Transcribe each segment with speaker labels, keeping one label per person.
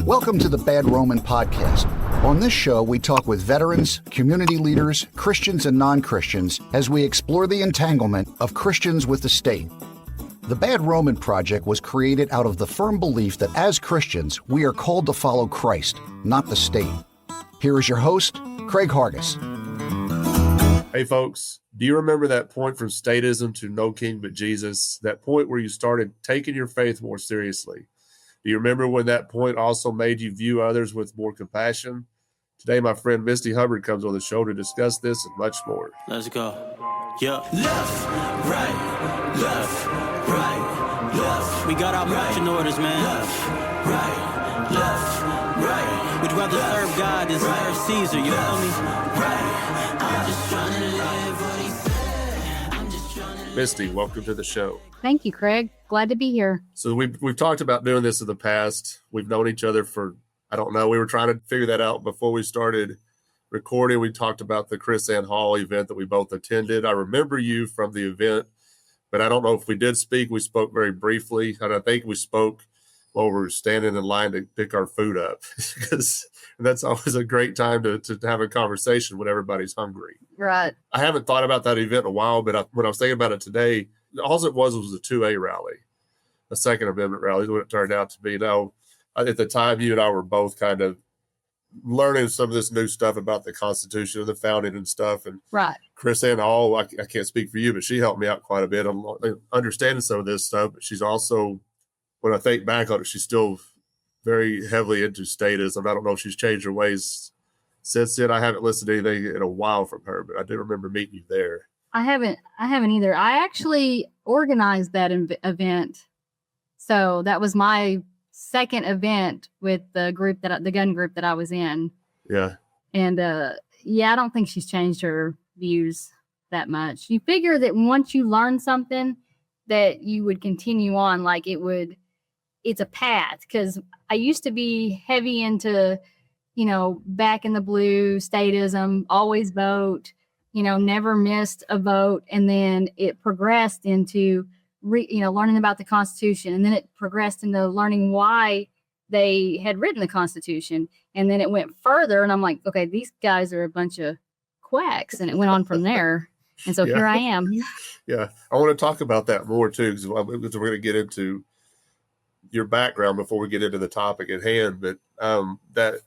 Speaker 1: Welcome to the Bad Roman Podcast. On this show, we talk with veterans, community leaders, Christians and non-Christians as we explore the entanglement of Christians with the state. The Bad Roman Project was created out of the firm belief that as Christians, we are called to follow Christ, not the state. Here is your host, Craig Hargis.
Speaker 2: Hey folks, do you remember that point from statism to no king but Jesus? That point where you started taking your faith more seriously? Do you remember when that point also made you view others with more compassion? Today, my friend Misty Hubbard comes on the show to discuss this and much more.
Speaker 3: Let's go. Yeah. Left, right, left, right, left. We got our marching orders, man. Left, right, left, right. We'd rather serve God than serve Caesar, you feel me? Right. I'm just trying to live what he said. I'm just trying to live.
Speaker 2: Misty, welcome to the show.
Speaker 4: Thank you, Craig. Glad to be here.
Speaker 2: So we've talked about doing this in the past. We've known each other for, I don't know, we were trying to figure that out before we started recording. We talked about the Chris Ann Hall event that we both attended. I remember you from the event, but I don't know if we did speak. We spoke very briefly, and I think we spoke while we were standing in line to pick our food up, because that's always a great time to have a conversation when everybody's hungry.
Speaker 4: Right.
Speaker 2: I haven't thought about that event in a while, but when I was thinking about it today, all it was a 2A rally, a Second Amendment rally is what it turned out to be. Now, at the time, you and I were both kind of learning some of this new stuff about the Constitution and the founding and stuff. And
Speaker 4: right.
Speaker 2: Chris Ann Hall, I can't speak for you, but she helped me out quite a bit on understanding some of this stuff. But she's also, when I think back on it, she's still very heavily into statism. I don't know if she's changed her ways since then. I haven't listened to anything in a while from her, but I do remember meeting you there.
Speaker 4: I haven't either. I actually organized that event. So that was my second event with the gun group that I was in.
Speaker 2: Yeah.
Speaker 4: And I don't think she's changed her views that much. You figure that once you learn something that you would continue on, like it's a path. Because I used to be heavy into, back in the blue, statism, always vote, never missed a vote. And then it progressed into, learning about the Constitution. And then it progressed into learning why they had written the Constitution. And then it went further. And I'm like, okay, these guys are a bunch of quacks. And it went on from there. And so Here I am.
Speaker 2: Yeah. I want to talk about that more too, because we're going to get into your background before we get into the topic at hand. But that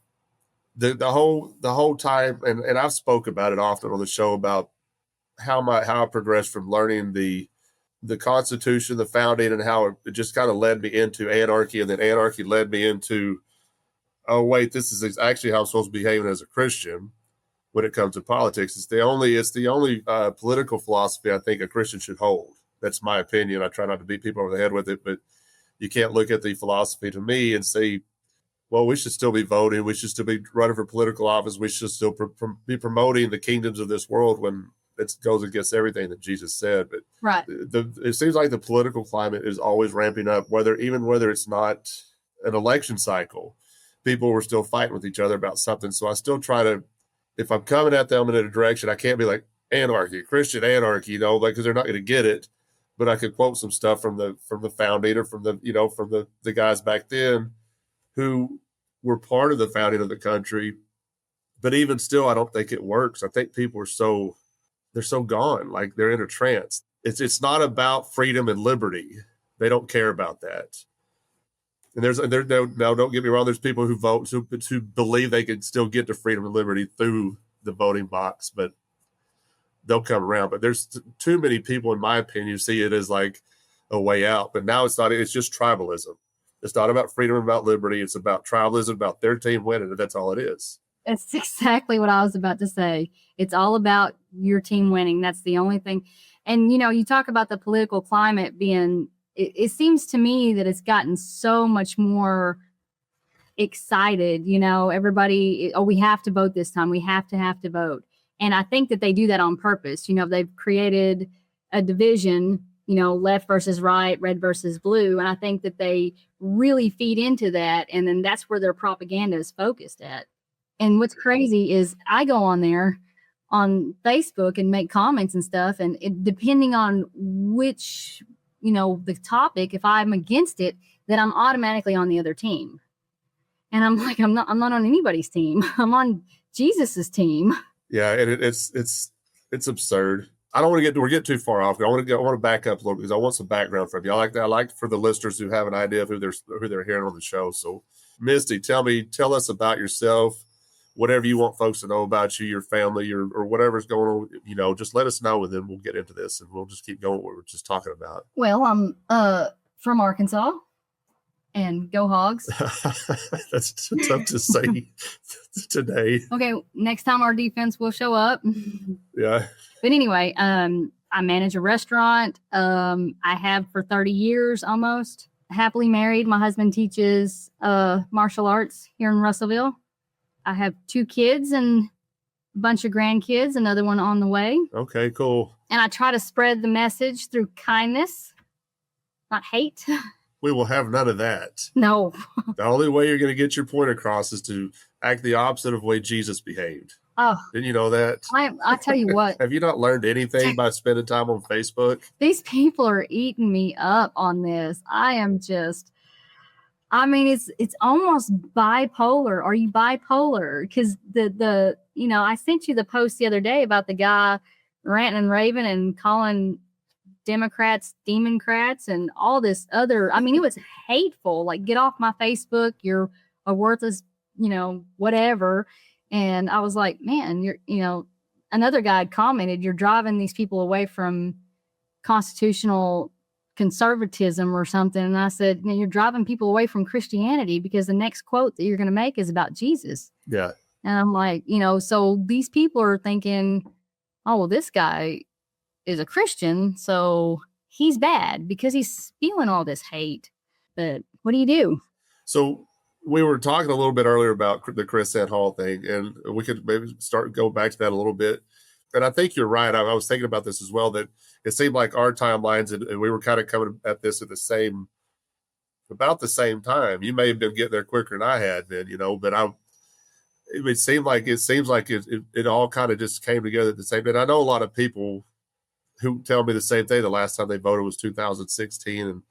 Speaker 2: the whole time, and I've spoke about it often on the show about how I progressed from learning the Constitution, the founding, and how it just kind of led me into anarchy, and then anarchy led me into, oh wait, this is actually how I'm supposed to be behaving as a Christian when it comes to politics. It's the only political philosophy I think a Christian should hold. That's my opinion. I try not to beat people over the head with it, but you can't look at the philosophy to me and say, well, we should still be voting. We should still be running for political office. We should still be promoting the kingdoms of this world when it goes against everything that Jesus said. But
Speaker 4: right.
Speaker 2: It seems like the political climate is always ramping up, whether it's not an election cycle, people were still fighting with each other about something. So I still try to, if I'm coming at them in a direction, I can't be like anarchy, Christian anarchy, because they're not going to get it. But I could quote some stuff from the founding or from the guys back then who were part of the founding of the country. But even still, I don't think it works. I think people are they're so gone, like they're in a trance. It's not about freedom and liberty. They don't care about that. And now don't get me wrong, there's people who vote who believe they can still get to freedom and liberty through the voting box, but they'll come around. But there's too many people, in my opinion, who see it as like a way out. But now it's not. It's just tribalism. It's not about freedom and about liberty. It's about tribalism, about their team winning, and that's all it is.
Speaker 4: That's exactly what I was about to say. It's all about your team winning. That's the only thing. And, you talk about the political climate being, it seems to me that it's gotten so much more excited. Everybody, we have to vote this time. We have to vote. And I think that they do that on purpose. They've created a division, left versus right, red versus blue. And I think that they really feed into that. And then that's where their propaganda is focused at. And what's crazy is I go on there on Facebook and make comments and stuff. And depending on which, the topic, if I'm against it, then I'm automatically on the other team. And I'm like, I'm not on anybody's team. I'm on Jesus's team.
Speaker 2: Yeah, and it's absurd. I don't want to get too far off. I want to back up a little because I want some background from you. I like that. I like for the listeners who have an idea of who they're hearing on the show. So, Misty, tell us about yourself. Whatever you want folks to know about you, your family, or whatever's going on, just let us know, and then we'll get into this, and we'll just keep going what we're just talking about.
Speaker 4: Well, I'm from Arkansas, and go Hogs.
Speaker 2: That's tough to say today.
Speaker 4: Okay, next time our defense will show up.
Speaker 2: Yeah.
Speaker 4: But anyway, I manage a restaurant. I have for 30 years almost. Happily married. My husband teaches martial arts here in Russellville. I have 2 kids and a bunch of grandkids, another one on the way.
Speaker 2: Okay, cool.
Speaker 4: And I try to spread the message through kindness, not hate.
Speaker 2: We will have none of that.
Speaker 4: No.
Speaker 2: The only way you're going to get your point across is to act the opposite of the way Jesus behaved.
Speaker 4: Oh.
Speaker 2: Didn't you know that?
Speaker 4: I tell you what.
Speaker 2: Have you not learned anything by spending time on Facebook?
Speaker 4: These people are eating me up on this. It's almost bipolar. Are you bipolar? Because I sent you the post the other day about the guy ranting and raving and calling Democrats Democrats and all this other. It was hateful. Like, get off my Facebook. You're a worthless, whatever. And I was like, man, another guy had commented, you're driving these people away from constitutional conservatism or something. And I said, you're driving people away from Christianity because the next quote that you're going to make is about Jesus.
Speaker 2: Yeah.
Speaker 4: And I'm like, so these people are thinking, oh, well, this guy is a Christian, so he's bad because he's spewing all this hate. But what do you do?
Speaker 2: So we were talking a little bit earlier about the Chris St. Hall thing, and we could maybe go back to that a little bit. And I think you're right. I was thinking about this as well, that it seemed like our timelines, and we were kind of coming at this at about the same time. You may have been getting there quicker than I had been, but it seems like it all kind of just came together at the same time. I know a lot of people who tell me the same thing. The last time they voted was 2016, and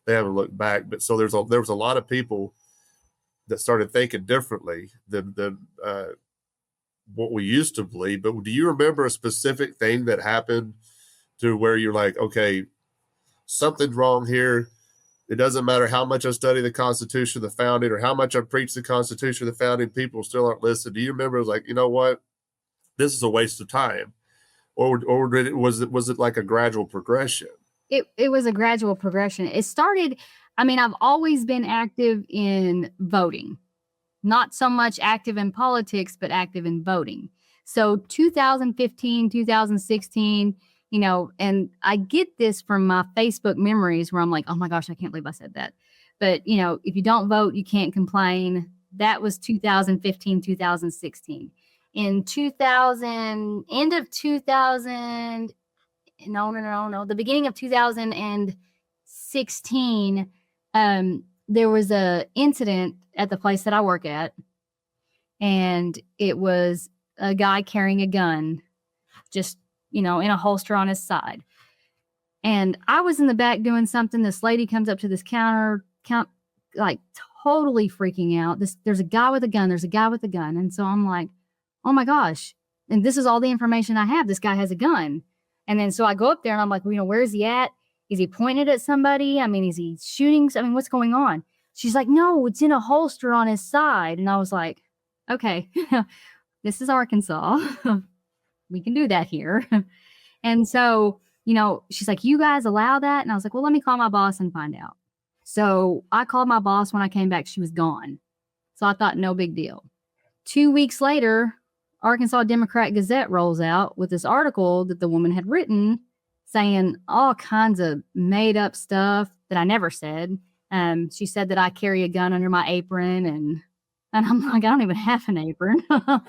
Speaker 2: they haven't looked back. But so there was a lot of people that started thinking differently than what we used to believe. But do you remember a specific thing that happened to where you're like, okay, something's wrong here? It doesn't matter how much I study the Constitution, the founding, or how much I preach the Constitution, the founding, people still aren't listening. Do you remember it was like, you know what? This is a waste of time. Or was it like a gradual progression?
Speaker 4: It was a gradual progression. It started, I've always been active in voting, not so much active in politics, but active in voting. So 2015, 2016, and I get this from my Facebook memories where I'm like, oh my gosh, I can't believe I said that. But, if you don't vote, you can't complain. That was 2015, 2016. In 2000, end of 2000, no, the beginning of 2016, there was a incident at the place that I work at, and it was a guy carrying a gun, just, in a holster on his side. And I was in the back doing something. This lady comes up to this counter, like totally freaking out. There's a guy with a gun. There's a guy with a gun. And so I'm like, oh my gosh. And this is all the information I have. This guy has a gun. And then so I go up there and I'm like, where is he at? Is he pointed at somebody? Is he shooting? What's going on? She's like, no, it's in a holster on his side. And I was like, okay, this is Arkansas. We can do that here. And so, she's like, you guys allow that? And I was like, well, let me call my boss and find out. So I called my boss. When I came back, she was gone. So I thought, no big deal. 2 weeks later, Arkansas Democrat Gazette rolls out with this article that the woman had written saying all kinds of made up stuff that I never said. She said that I carry a gun under my apron, and I'm like, I don't even have an apron. But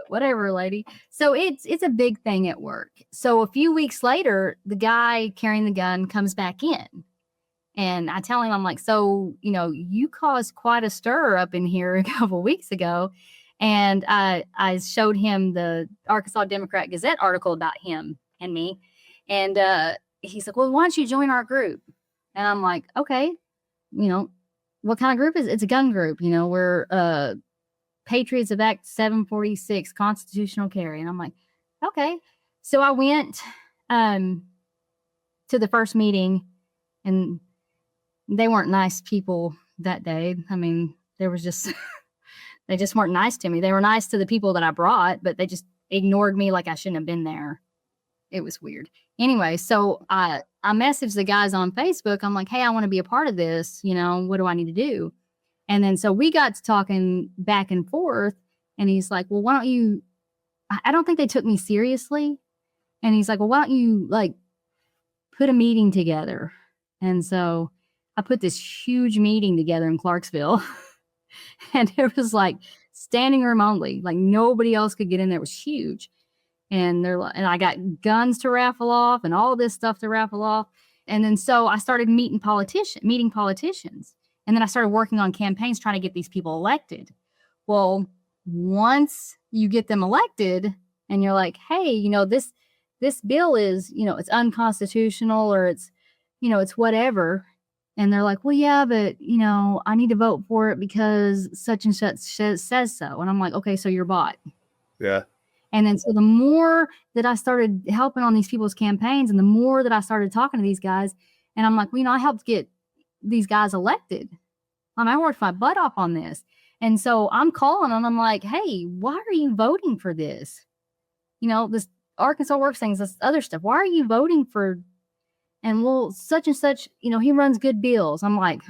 Speaker 4: whatever, lady. So it's a big thing at work. So a few weeks later, the guy carrying the gun comes back in. And I tell him, I'm like, so, you caused quite a stir up in here a couple weeks ago. And I showed him the Arkansas Democrat Gazette article about him and me. And he's like, well, why don't you join our group? And I'm like, okay, what kind of group is it? It's a gun group. You know, we're Patriots of Act 746, constitutional carry. And I'm like, okay. So I went to the first meeting, and they weren't nice people that day. I mean, there was just, they just weren't nice to me. They were nice to the people that I brought, but they just ignored me like I shouldn't have been there. It was weird. Anyway, so I messaged the guys on Facebook. I'm like, hey, I want to be a part of this. You know, what do I need to do? And then so we got to talking back and forth, and he's like, well, why don't you, I don't think they took me seriously. And he's like, well, why don't you like put a meeting together? And so I put this huge meeting together in Clarksville, and it was like standing room only, like nobody else could get in there. It was huge. And and I got guns to raffle off and all this stuff to raffle off. And then so I started meeting politicians. And then I started working on campaigns trying to get these people elected. Well, once you get them elected and you're like, hey, you know, this bill is, you know, it's unconstitutional, or it's, you know, it's whatever. And they're like, well, yeah, but, you know, I need to vote for it because such and such says so. And I'm like, okay, so you're bought.
Speaker 2: Yeah.
Speaker 4: And then so the more that I started helping on these people's campaigns, and the more that I started talking to these guys, and I'm like, well, you know, I helped get these guys elected. I worked my butt off on this. And so I'm calling them. I'm like, hey, why are you voting for this? You know, this Arkansas Works things, this other stuff. Why are you voting for? And well, such and such, you know, he runs good bills. I'm like,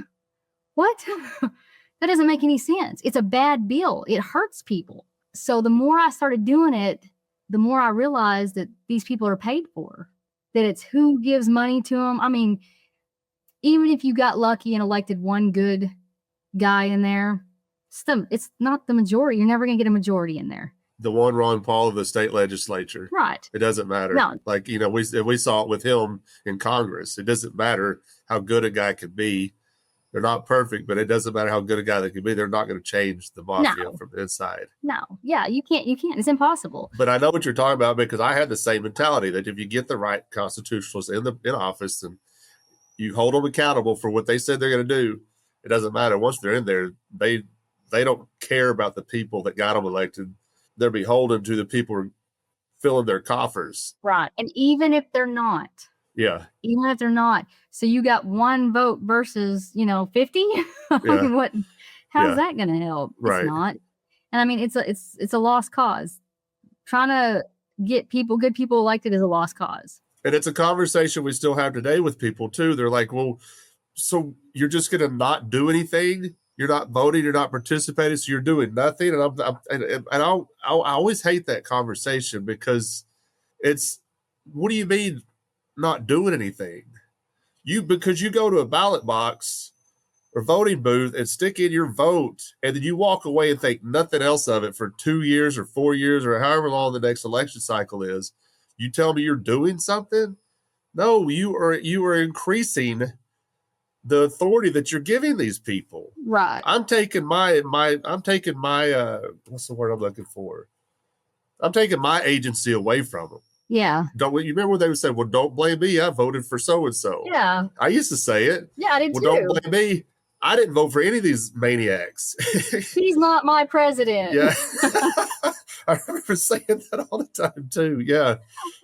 Speaker 4: what? That doesn't make any sense. It's a bad bill. It hurts people. So the more I started doing it, the more I realized that these people are paid for, that it's who gives money to them. I mean, even if you got lucky and elected one good guy in there, it's not the majority. You're never going to get a majority in there.
Speaker 2: The one Ron Paul of the state legislature.
Speaker 4: Right.
Speaker 2: It doesn't matter.
Speaker 4: No.
Speaker 2: Like, you know, we saw it with him in Congress. It doesn't matter how good a guy could be. They're not perfect, but it doesn't matter how good a guy they could be. They're not going to change the mafia from the inside.
Speaker 4: No. Yeah, you can't. It's impossible.
Speaker 2: But I know what you're talking about, because I had the same mentality that if you get the right constitutionalists in office and you hold them accountable for what they said they're going to do, it doesn't matter. Once they're in there, they don't care about the people that got them elected. They're beholden to the people filling their coffers.
Speaker 4: Right. And even if they're not.
Speaker 2: Yeah.
Speaker 4: Even if they're not. So you got one vote versus, 50? I mean, how's that going to help?
Speaker 2: Right.
Speaker 4: It's not. And I mean, it's a lost cause. Trying to get good people elected is a lost cause.
Speaker 2: And it's a conversation we still have today with people too. They're like, well, so you're just going to not do anything? You're not voting, you're not participating, so you're doing nothing. And I always hate that conversation, because it's, what do you mean not doing anything? Because you go to a ballot box or voting booth and stick in your vote, and then you walk away and think nothing else of it for 2 years or 4 years or however long the next election cycle is. You tell me you're doing something? No, you are increasing the authority that you're giving these people.
Speaker 4: Right.
Speaker 2: I'm taking my what's the word I'm looking for? I'm taking my agency away from them.
Speaker 4: Yeah.
Speaker 2: You remember when they would say, well, don't blame me, I voted for so-and-so.
Speaker 4: Yeah.
Speaker 2: I used to say it.
Speaker 4: Yeah, I did too.
Speaker 2: Don't blame me. I didn't vote for any of these maniacs.
Speaker 4: He's not my president.
Speaker 2: Yeah. I remember saying that all the time too. Yeah.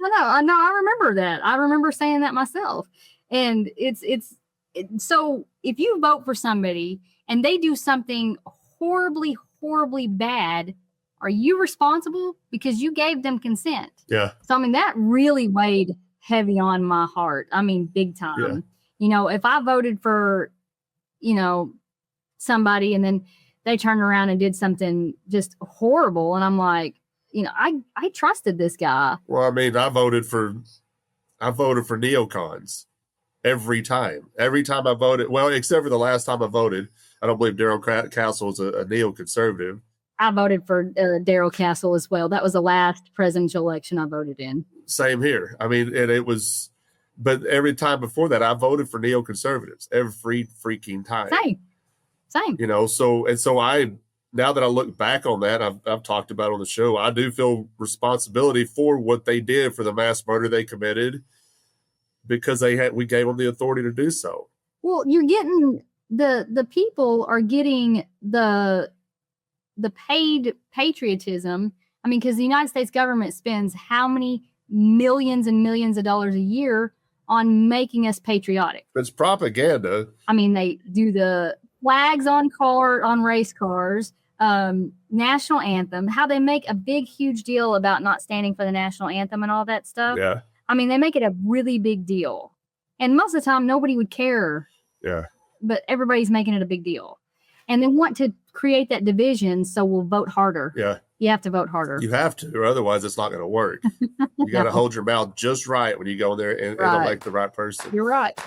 Speaker 4: I know. I remember that. I remember saying that myself. And so if you vote for somebody and they do something horribly, horribly bad, are you responsible? Because you gave them consent.
Speaker 2: Yeah.
Speaker 4: So, I mean, that really weighed heavy on my heart. I mean, big time. Yeah. If I voted for, somebody and then they turned around and did something just horrible, and I'm like, I trusted this guy. Well,
Speaker 2: I mean, I voted for neocons. Every time I voted, well, except for the last time I voted, I don't believe Darrell Castle is a neoconservative.
Speaker 4: I voted for Darrell Castle as well. That was the last presidential election I voted in. Same
Speaker 2: here. I mean, and it was, but every time before that, I voted for neoconservatives every freaking time.
Speaker 4: Same.
Speaker 2: So now that I look back on that, I've talked about on the show, I do feel responsibility for what they did, for the mass murder they committed, because we gave them the authority to do so.
Speaker 4: Well, you're getting the people are getting the paid patriotism. I mean, because the United States government spends how many millions and millions of dollars a year on making us patriotic?
Speaker 2: It's propaganda.
Speaker 4: I mean, they do the flags on race cars, national anthem, how they make a big, huge deal about not standing for the national anthem and all that stuff.
Speaker 2: Yeah.
Speaker 4: I mean, they make it a really big deal. And most of the time, nobody would care.
Speaker 2: Yeah.
Speaker 4: But everybody's making it a big deal. And they want to create that division, so we'll vote harder.
Speaker 2: Yeah.
Speaker 4: You have to vote harder.
Speaker 2: You have to, or otherwise it's not going to work. You got to hold your mouth just right when you go in there and elect the right person.
Speaker 4: You're right.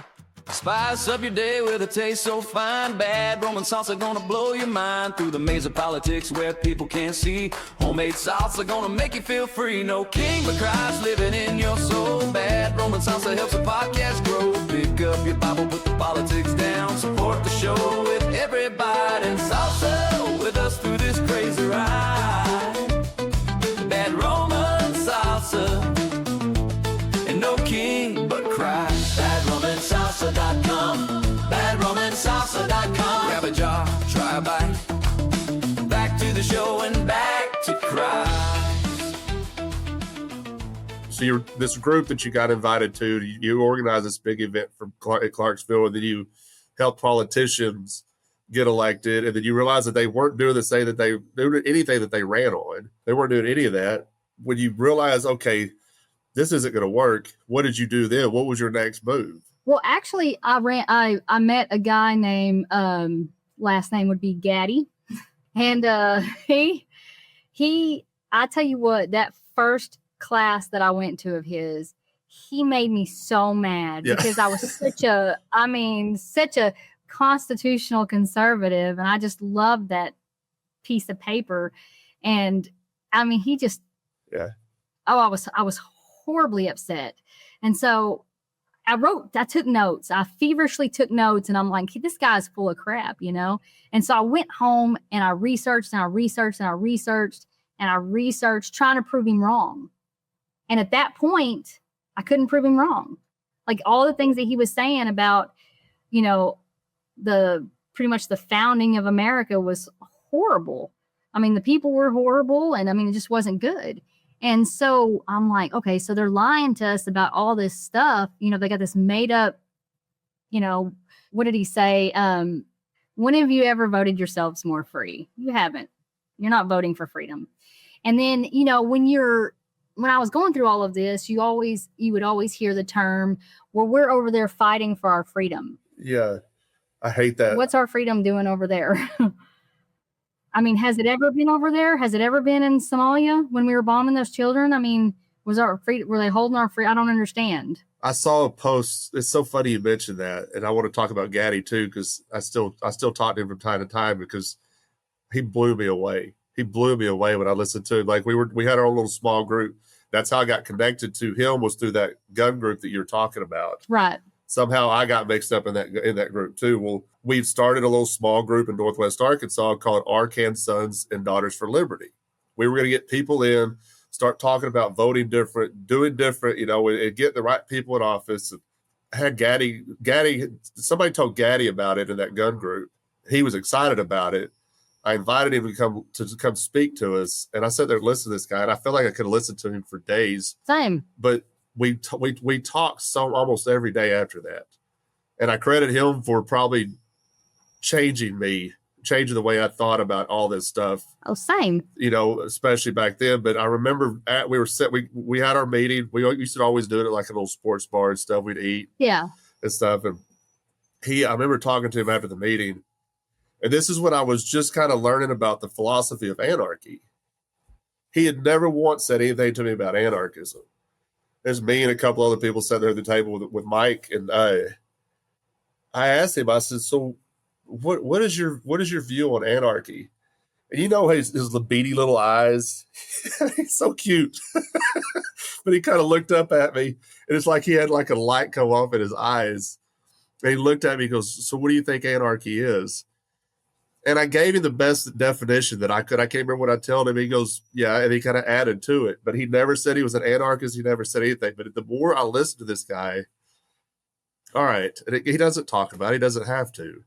Speaker 5: Spice up your day with a taste so fine. Bad Roman salsa gonna blow your mind through the maze of politics where people can't see. Homemade salsa gonna make you feel free. No king but Christ living in your soul. Bad Roman salsa helps the podcast grow. Pick up your Bible, put the politics down. Support the show with everybody in salsa with us through this crazy ride. Bad Roman salsa and no king but Christ. BadRomanSalsa.com. BadRomanSalsa.com. Grab a jar, try a bite. Back to the show and back to Christ.
Speaker 2: So you're this group that you got invited to, you organized this big event at Clarksville, and then you helped politicians get elected, and then you realized that they weren't doing anything that they ran on. They weren't doing any of that. When you realize, okay, this isn't going to work, what did you do then? What was your next move?
Speaker 4: Well, actually, I met a guy named last name would be Gaddy, and I tell you what, that first class that I went to of his, he made me so mad because I was such a constitutional conservative, and I just loved that piece of paper. And I mean, he just I was horribly upset. And so I took notes. I feverishly took notes, and I'm like, this guy's full of crap, you know? And so I went home and I researched trying to prove him wrong. And at that point, I couldn't prove him wrong. Like all the things that he was saying about, you know, pretty much the founding of America was horrible. I mean, the people were horrible, and I mean, it just wasn't good. And so I'm like, okay, so they're lying to us about all this stuff. You know, they got this made up, you know, what did he say? When have you ever voted yourselves more free? You haven't. You're not voting for freedom. And then, you know, when I was going through all of this, you would always hear the term, well, we're over there fighting for our freedom.
Speaker 2: Yeah. I hate that.
Speaker 4: What's our freedom doing over there? I mean, has it ever been over there? Has it ever been in Somalia when we were bombing those children? I mean, were they holding our free? I don't understand.
Speaker 2: I saw a post. It's so funny you mentioned that. And I want to talk about Gaddy too, because I still talk to him from time to time because he blew me away. He blew me away when I listened to him. Like we had our own little small group. That's how I got connected to him, was through that gun group that you're talking about.
Speaker 4: Right.
Speaker 2: Somehow I got mixed up in that group too. Well, we started a little small group in Northwest Arkansas called Arkan Sons and Daughters for Liberty. We were going to get people in, start talking about voting different, doing different, you know, and get the right people in office. I had Gaddy, somebody told Gaddy about it in that gun group. He was excited about it. I invited him to come speak to us, and I sat there and listened to this guy, and I felt like I could have listened to him for days.
Speaker 4: Same.
Speaker 2: But we talked almost every day after that. And I credit him for probably changing the way I thought about all this stuff.
Speaker 4: Oh, same.
Speaker 2: You know, especially back then. But I remember we had our meeting. We used to always do it at like a little sports bar and stuff. We'd eat and stuff. And I remember talking to him after the meeting. And this is when I was just kind of learning about the philosophy of anarchy. He had never once said anything to me about anarchism. There's me and a couple other people sitting there at the table with Mike, and I asked him, I said, so what is your view on anarchy? And you know his beady little eyes. He's so cute. But he kind of looked up at me, and it's like he had like a light come off in his eyes. And he looked at me and goes, so what do you think anarchy is? And I gave him the best definition that I could. I can't remember what I told him. He goes, yeah, and he kind of added to it. But he never said he was an anarchist. He never said anything. But the more I listened to this guy, all right, and he doesn't talk about it. He doesn't have to.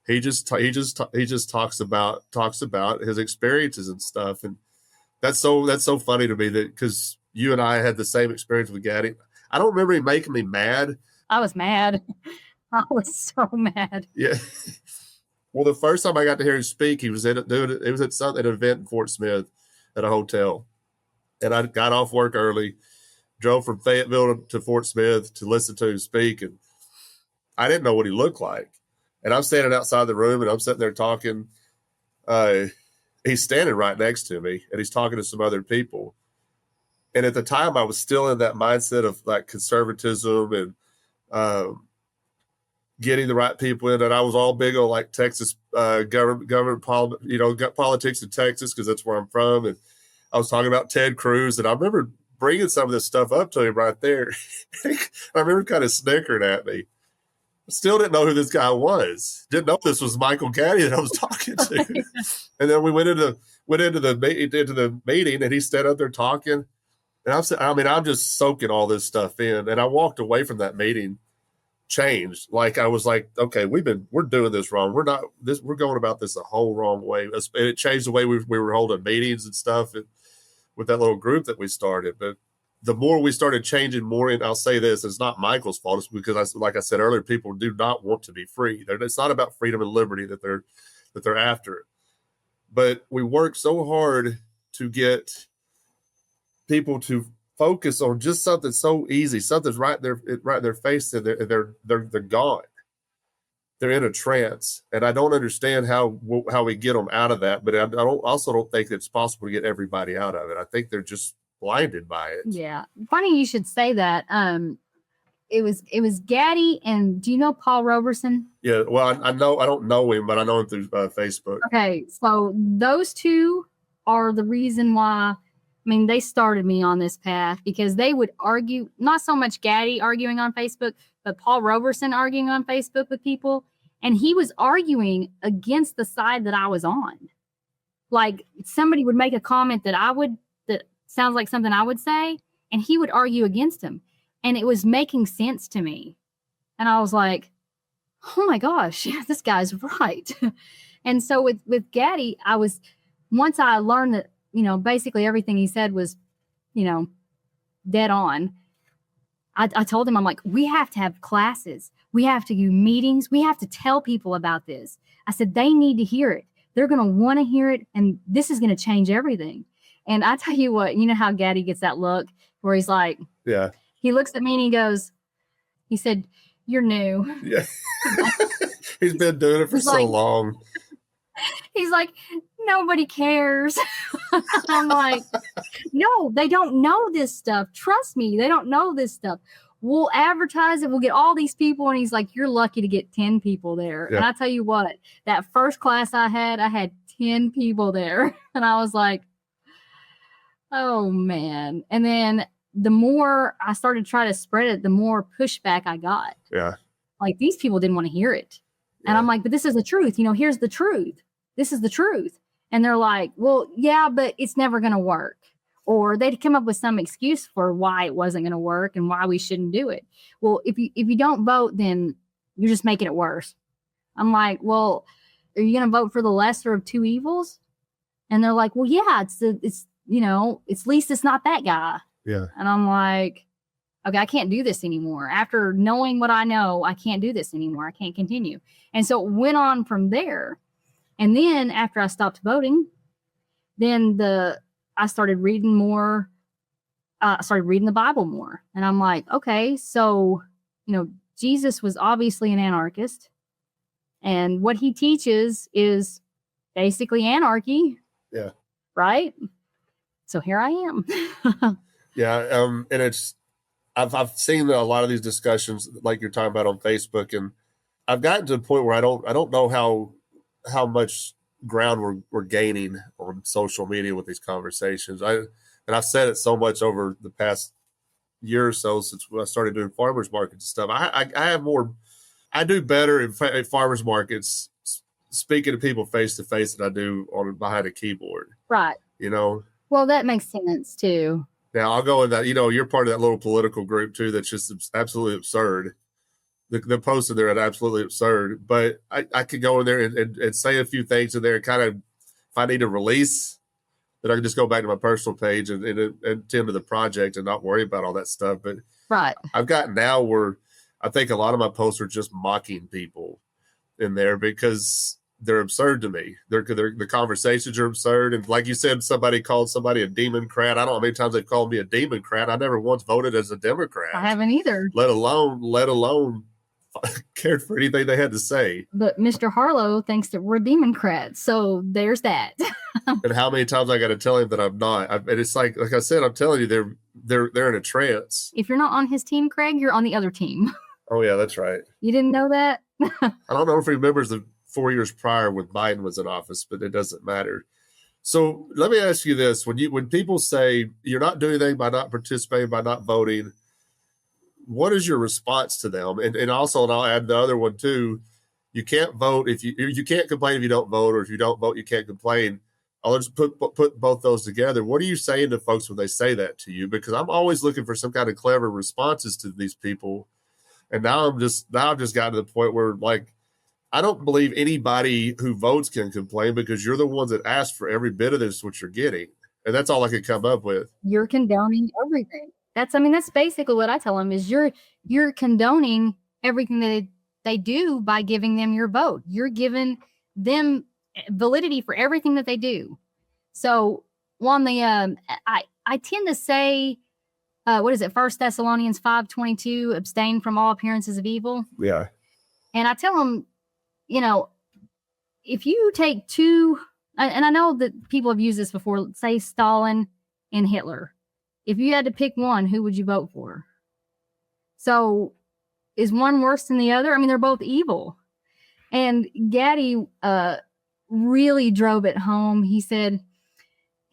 Speaker 2: He just talks about his experiences and stuff, and that's so funny to me, that because you and I had the same experience with Gaddy. I don't remember him making me mad.
Speaker 4: I was mad. I was so mad.
Speaker 2: Yeah. Well, the first time I got to hear him speak, he was at an event in Fort Smith at a hotel, and I got off work early, drove from Fayetteville to Fort Smith to listen to him speak, and I didn't know what he looked like. And I'm standing outside the room, and I'm sitting there talking. He's standing right next to me, and he's talking to some other people. And at the time, I was still in that mindset of like conservatism and getting the right people in. And I was all big on like Texas government politics in Texas, because that's where I'm from. And I was talking about Ted Cruz, and I remember bringing some of this stuff up to him right there. I remember kind of snickering at me. Still didn't know who this guy was. Didn't know this was Michael Gaddy that I was talking to. And then we went into the meeting, and he stood up there talking. And I'm just soaking all this stuff in. And I walked away from that meeting changed. Like I was like, okay, we're doing this wrong. We're going about this a whole wrong way. And it changed the way we were holding meetings and stuff with that little group that we started. But the more we started changing more, and I'll say this, it's not Michael's fault. It's because, like I said earlier, people do not want to be free. It's not about freedom and liberty that they're after. But we work so hard to get people to focus on just something so easy. Something's right in their face, and they're gone. They're in a trance, and I don't understand how we get them out of that. But I also don't think it's possible to get everybody out of it. I think they're just blinded by it.
Speaker 4: Yeah. Funny you should say that. It was Gaddy, and do you know Paul Roberson?
Speaker 2: Yeah. Well, I don't know him, but I know him through Facebook.
Speaker 4: Okay. So those two are the reason why, they started me on this path, because they would argue, not so much Gaddy arguing on Facebook, but Paul Roberson arguing on Facebook with people. And he was arguing against the side that I was on. Like somebody would make a comment that sounds like something I would say, and he would argue against him. And it was making sense to me. And I was like, oh my gosh, this guy's right. And so with Gaddy, once I learned that, basically everything he said was, dead on, I told him, I'm like, we have to have classes. We have to do meetings. We have to tell people about this. I said, they need to hear it. They're going to want to hear it. And this is going to change everything. And I tell you what, you know how Gaddy gets that look where he's like,
Speaker 2: yeah.
Speaker 4: He looks at me and he said, you're new.
Speaker 2: Yeah. He's been doing it for so long.
Speaker 4: He's like, nobody cares. I'm like, no, they don't know this stuff. Trust me, they don't know this stuff. We'll advertise it. We'll get all these people. And he's like, you're lucky to get 10 people there. Yeah. And I tell you what, that first class I had 10 people there. And I was like, oh, man. And then the more I started trying to spread it, the more pushback I got.
Speaker 2: Yeah.
Speaker 4: Like these people didn't want to hear it. Yeah. And I'm like, but this is the truth. Here's the truth. This is the truth. And they're like, well, yeah, but it's never going to work. Or they'd come up with some excuse for why it wasn't going to work and why we shouldn't do it. Well, if you don't vote, then you're just making it worse. I'm like, well, are you going to vote for the lesser of two evils? And they're like, well, yeah, it's at least it's not that guy.
Speaker 2: Yeah.
Speaker 4: And I'm like, okay, I can't do this anymore. After knowing what I know, I can't do this anymore. I can't continue. And so it went on from there. And then after I stopped voting, then I started reading more. I started reading the Bible more. And I'm like, okay, so, Jesus was obviously an anarchist. And what he teaches is basically anarchy.
Speaker 2: Yeah.
Speaker 4: Right? So here I am.
Speaker 2: Yeah. And I've seen a lot of these discussions like you're talking about on Facebook, and I've gotten to the point where I don't know how much ground we're gaining on social media with these conversations. I've said it so much over the past year or so since I started doing farmers markets and stuff. I do better at farmers markets speaking to people face to face than I do behind a keyboard.
Speaker 4: Right.
Speaker 2: Well,
Speaker 4: that makes sense too.
Speaker 2: Now I'll go in that, you're part of that little political group too. That's just absolutely absurd. the posts in there are absolutely absurd. But I could go in there and say a few things in there and kind of, if I need to release, then I can just go back to my personal page and attend to the project and not worry about all that stuff. But
Speaker 4: Right.
Speaker 2: I've gotten now where I think a lot of my posts are just mocking people in there because they're absurd to me. The conversations are absurd. And like you said, somebody called somebody a Democrat. I don't know how many times they've called me a Democrat. I never once voted as a Democrat.
Speaker 4: I haven't either.
Speaker 2: Let alone cared for anything they had to say.
Speaker 4: But Mr. Harlow thinks that we're Democrats. So there's that.
Speaker 2: And how many times I got to tell him that I'm not? And it's like I said, I'm telling you, they're in a trance.
Speaker 4: If you're not on his team, Craig, you're on the other team.
Speaker 2: Oh yeah, that's right.
Speaker 4: You didn't know that?
Speaker 2: I don't know if he remembers the 4 years prior when Biden was in office, but it doesn't matter. So let me ask you this: when people say you're not doing anything by not participating, by not voting, what is your response to them? And also, and I'll add the other one too: you can't vote if you can't complain if you don't vote, or if you don't vote, you can't complain. I'll just put both those together. What are you saying to folks when they say that to you? Because I'm always looking for some kind of clever responses to these people. And now I've just gotten to the point where, like, I don't believe anybody who votes can complain because you're the ones that asked for every bit of this, what you're getting. And that's all I could come up with.
Speaker 4: You're condoning everything. That's basically what I tell them is you're condoning everything that they do by giving them your vote. You're giving them validity for everything that they do. So on the, I tend to say, what is it? 1 Thessalonians 5:22, abstain from all appearances of evil.
Speaker 2: Yeah.
Speaker 4: And I tell them, if you take two, and I know that people have used this before, say Stalin and Hitler. If you had to pick one, who would you vote for? So is one worse than the other? I mean, they're both evil. And Gaddy really drove it home. He said,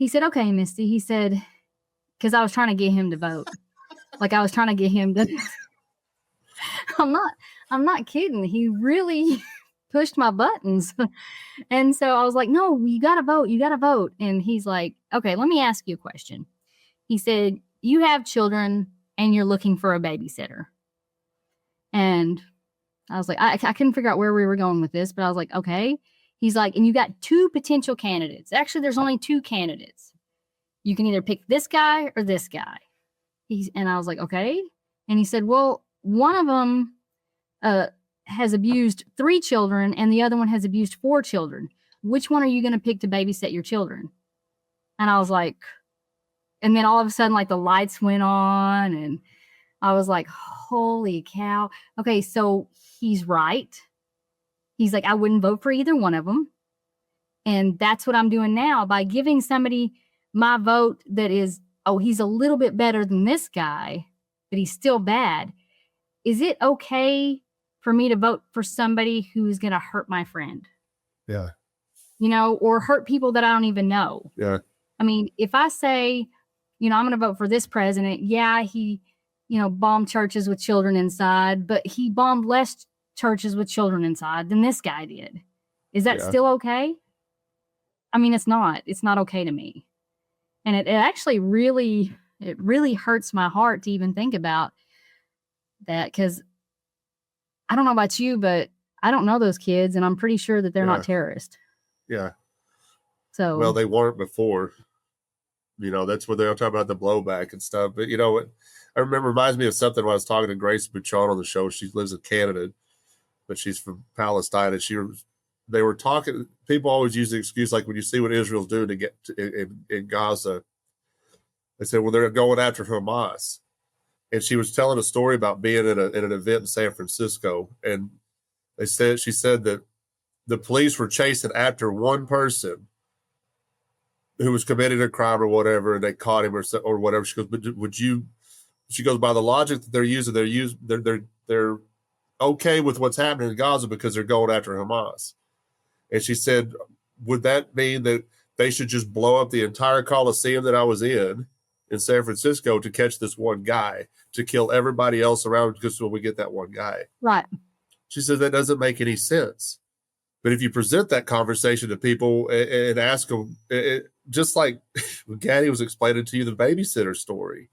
Speaker 4: okay, Misty, he said, because I was trying to get him to vote. Like I was trying to get him to. I'm not kidding. He really pushed my buttons. And so I was like, no, you got to vote. You got to vote. And he's like, okay, let me ask you a question. He said, you have children and you're looking for a babysitter. And I was like, I couldn't figure out where we were going with this, but I was like, okay. He's like, and you got two potential candidates. Actually, there's only two candidates. You can either pick this guy or this guy. And I was like, okay. And he said, well, one of them has abused 3 children and the other one has abused 4 children. Which one are you going to pick to babysit your children? And I was like, and then all of a sudden, like the lights went on and I was like, holy cow. Okay, so he's right. He's like, I wouldn't vote for either one of them. And that's what I'm doing now by giving somebody my vote that is, oh, he's a little bit better than this guy, but he's still bad. Is it okay for me to vote for somebody who's going to hurt my friend?
Speaker 2: Yeah.
Speaker 4: Or hurt people that I don't even know.
Speaker 2: Yeah.
Speaker 4: I mean, if I say, I'm going to vote for this president. Yeah, he, bombed churches with children inside, but he bombed less churches with children inside than this guy did. Is that still okay? I mean, it's not okay to me. And it actually really hurts my heart to even think about that. Cause I don't know about you, but I don't know those kids and I'm pretty sure that they're not terrorists.
Speaker 2: Yeah.
Speaker 4: So,
Speaker 2: well, they weren't before, that's where they'll talk about the blowback and stuff. But what I remember reminds me of something when I was talking to Grace Bouchon on the show. She lives in Canada, but she's from Palestine. And they were talking, people always use the excuse, like when you see what Israel's doing to get in Gaza, they said, well, they're going after Hamas. And she was telling a story about being at an event in San Francisco. And she said that the police were chasing after one person who was committing a crime or whatever, and they caught him or whatever. She goes, but she goes, by the logic that they're using, they're okay with what's happening in Gaza because they're going after Hamas. And she said, would that mean that they should just blow up the entire Coliseum that I was in San Francisco to catch this one guy, to kill everybody else around because when we get that one guy? Right. She said that doesn't make any sense. But if you present that conversation to people and ask them, just like when Gaddy was explaining to you the babysitter story,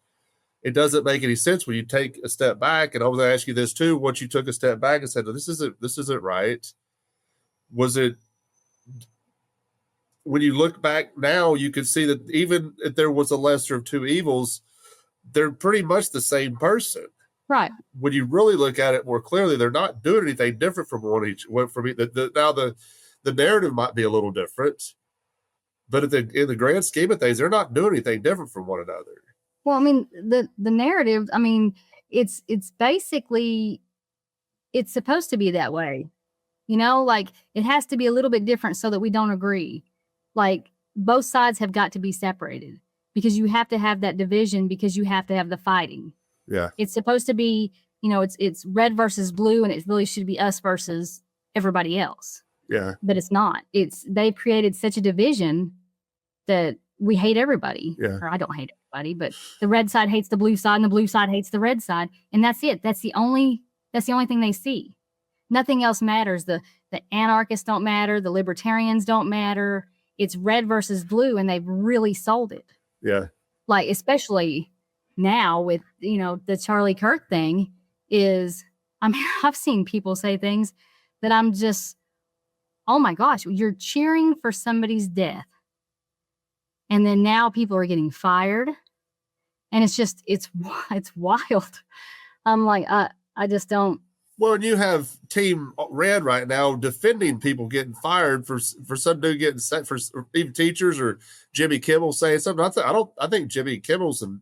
Speaker 2: it doesn't make any sense when you take a step back. And I was going to ask you this too. Once you took a step back and said, this isn't right. Was it, when you look back now, you can see that even if there was a lesser of two evils, they're pretty much the same person.
Speaker 4: Right.
Speaker 2: When you really look at it more clearly, they're not doing anything different from from each. Now the narrative might be a little different, but in the grand scheme of things, they're not doing anything different from one another.
Speaker 4: Well, I mean, the narrative, I mean, it's basically, it's supposed to be that way. You know, like it has to be a little bit different so that we don't agree. Like both sides have got to be separated because you have to have that division because you have to have the fighting.
Speaker 2: Yeah.
Speaker 4: It's supposed to be, you know, it's red versus blue, and it really should be us versus everybody else.
Speaker 2: Yeah.
Speaker 4: But it's not. They've created such a division that we hate everybody.
Speaker 2: Yeah.
Speaker 4: Or I don't hate everybody, but the red side hates the blue side and the blue side hates the red side. And that's it. That's the only thing they see. Nothing else matters. The anarchists don't matter. The libertarians don't matter. It's red versus blue, and they've really sold it.
Speaker 2: Yeah.
Speaker 4: Like, especially now with, you know, the Charlie Kirk thing is, I mean, I've seen people say things that I'm just, oh my gosh, you're cheering for somebody's death. And then now people are getting fired. And it's just, it's wild. I'm like, I just don't.
Speaker 2: Well, and you have Team Red right now defending people getting fired for some dude getting sent, for even teachers, or Jimmy Kimmel saying something. I think Jimmy Kimmel's, and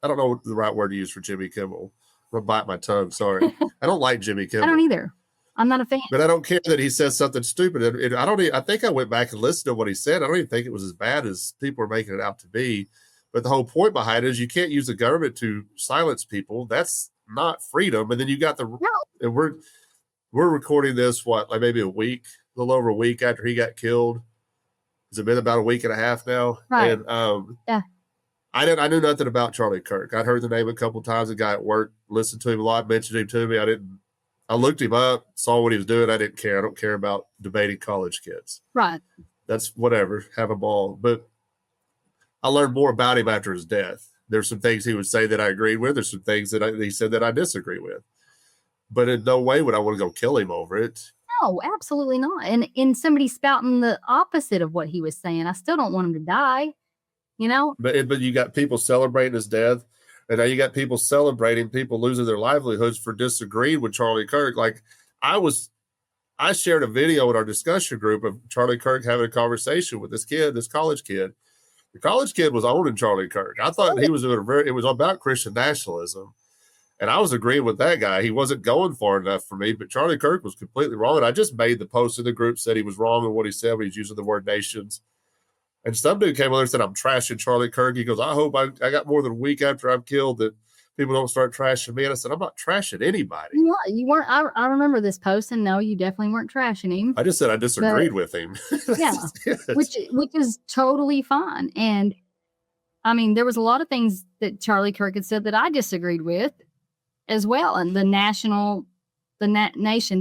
Speaker 2: I don't know what the right word to use for Jimmy Kimmel. I'm gonna bite my tongue. Sorry, I don't like Jimmy Kimmel.
Speaker 4: I don't either. I'm not a fan.
Speaker 2: But I don't care that he says something stupid. I think I went back and listened to what he said. I don't even think it was as bad as people are making it out to be. But the whole point behind it is you can't use the government to silence people. That's not freedom. And then you got and we're recording this, like maybe a little over a week after he got killed. Has it been about a week and a half now?
Speaker 4: Right.
Speaker 2: And
Speaker 4: yeah.
Speaker 2: I knew nothing about Charlie Kirk. I'd heard the name a couple of times. The guy at work listened to him a lot, mentioned him to me. I looked him up, saw what he was doing. I didn't care. I don't care about debating college kids.
Speaker 4: Right.
Speaker 2: That's whatever. Have a ball. But I learned more about him after his death. There's some things he would say that I agreed with. There's some things that he said that I disagree with. But in no way would I want to go kill him over it.
Speaker 4: No, absolutely not. And somebody spouting the opposite of what he was saying, I still don't want him to die. You know?
Speaker 2: But you got people celebrating his death. And now you got people celebrating people losing their livelihoods for disagreeing with Charlie Kirk. Like I shared a video in our discussion group of Charlie Kirk having a conversation with this college kid. The college kid was owning Charlie Kirk. I thought he was doing it was about Christian nationalism. And I was agreeing with that guy. He wasn't going far enough for me, but Charlie Kirk was completely wrong. And I just made the post in the group, said he was wrong in what he said when he's using the word nations. And some dude came over and said, I'm trashing Charlie Kirk. He goes, I hope I got more than a week after I'm killed that people don't start trashing me. And I said, I'm not trashing anybody.
Speaker 4: You weren't. I remember this post, and no, you definitely weren't trashing him.
Speaker 2: I just said I disagreed with him.
Speaker 4: Yeah, which is totally fine. And I mean, there was a lot of things that Charlie Kirk had said that I disagreed with as well. And the nation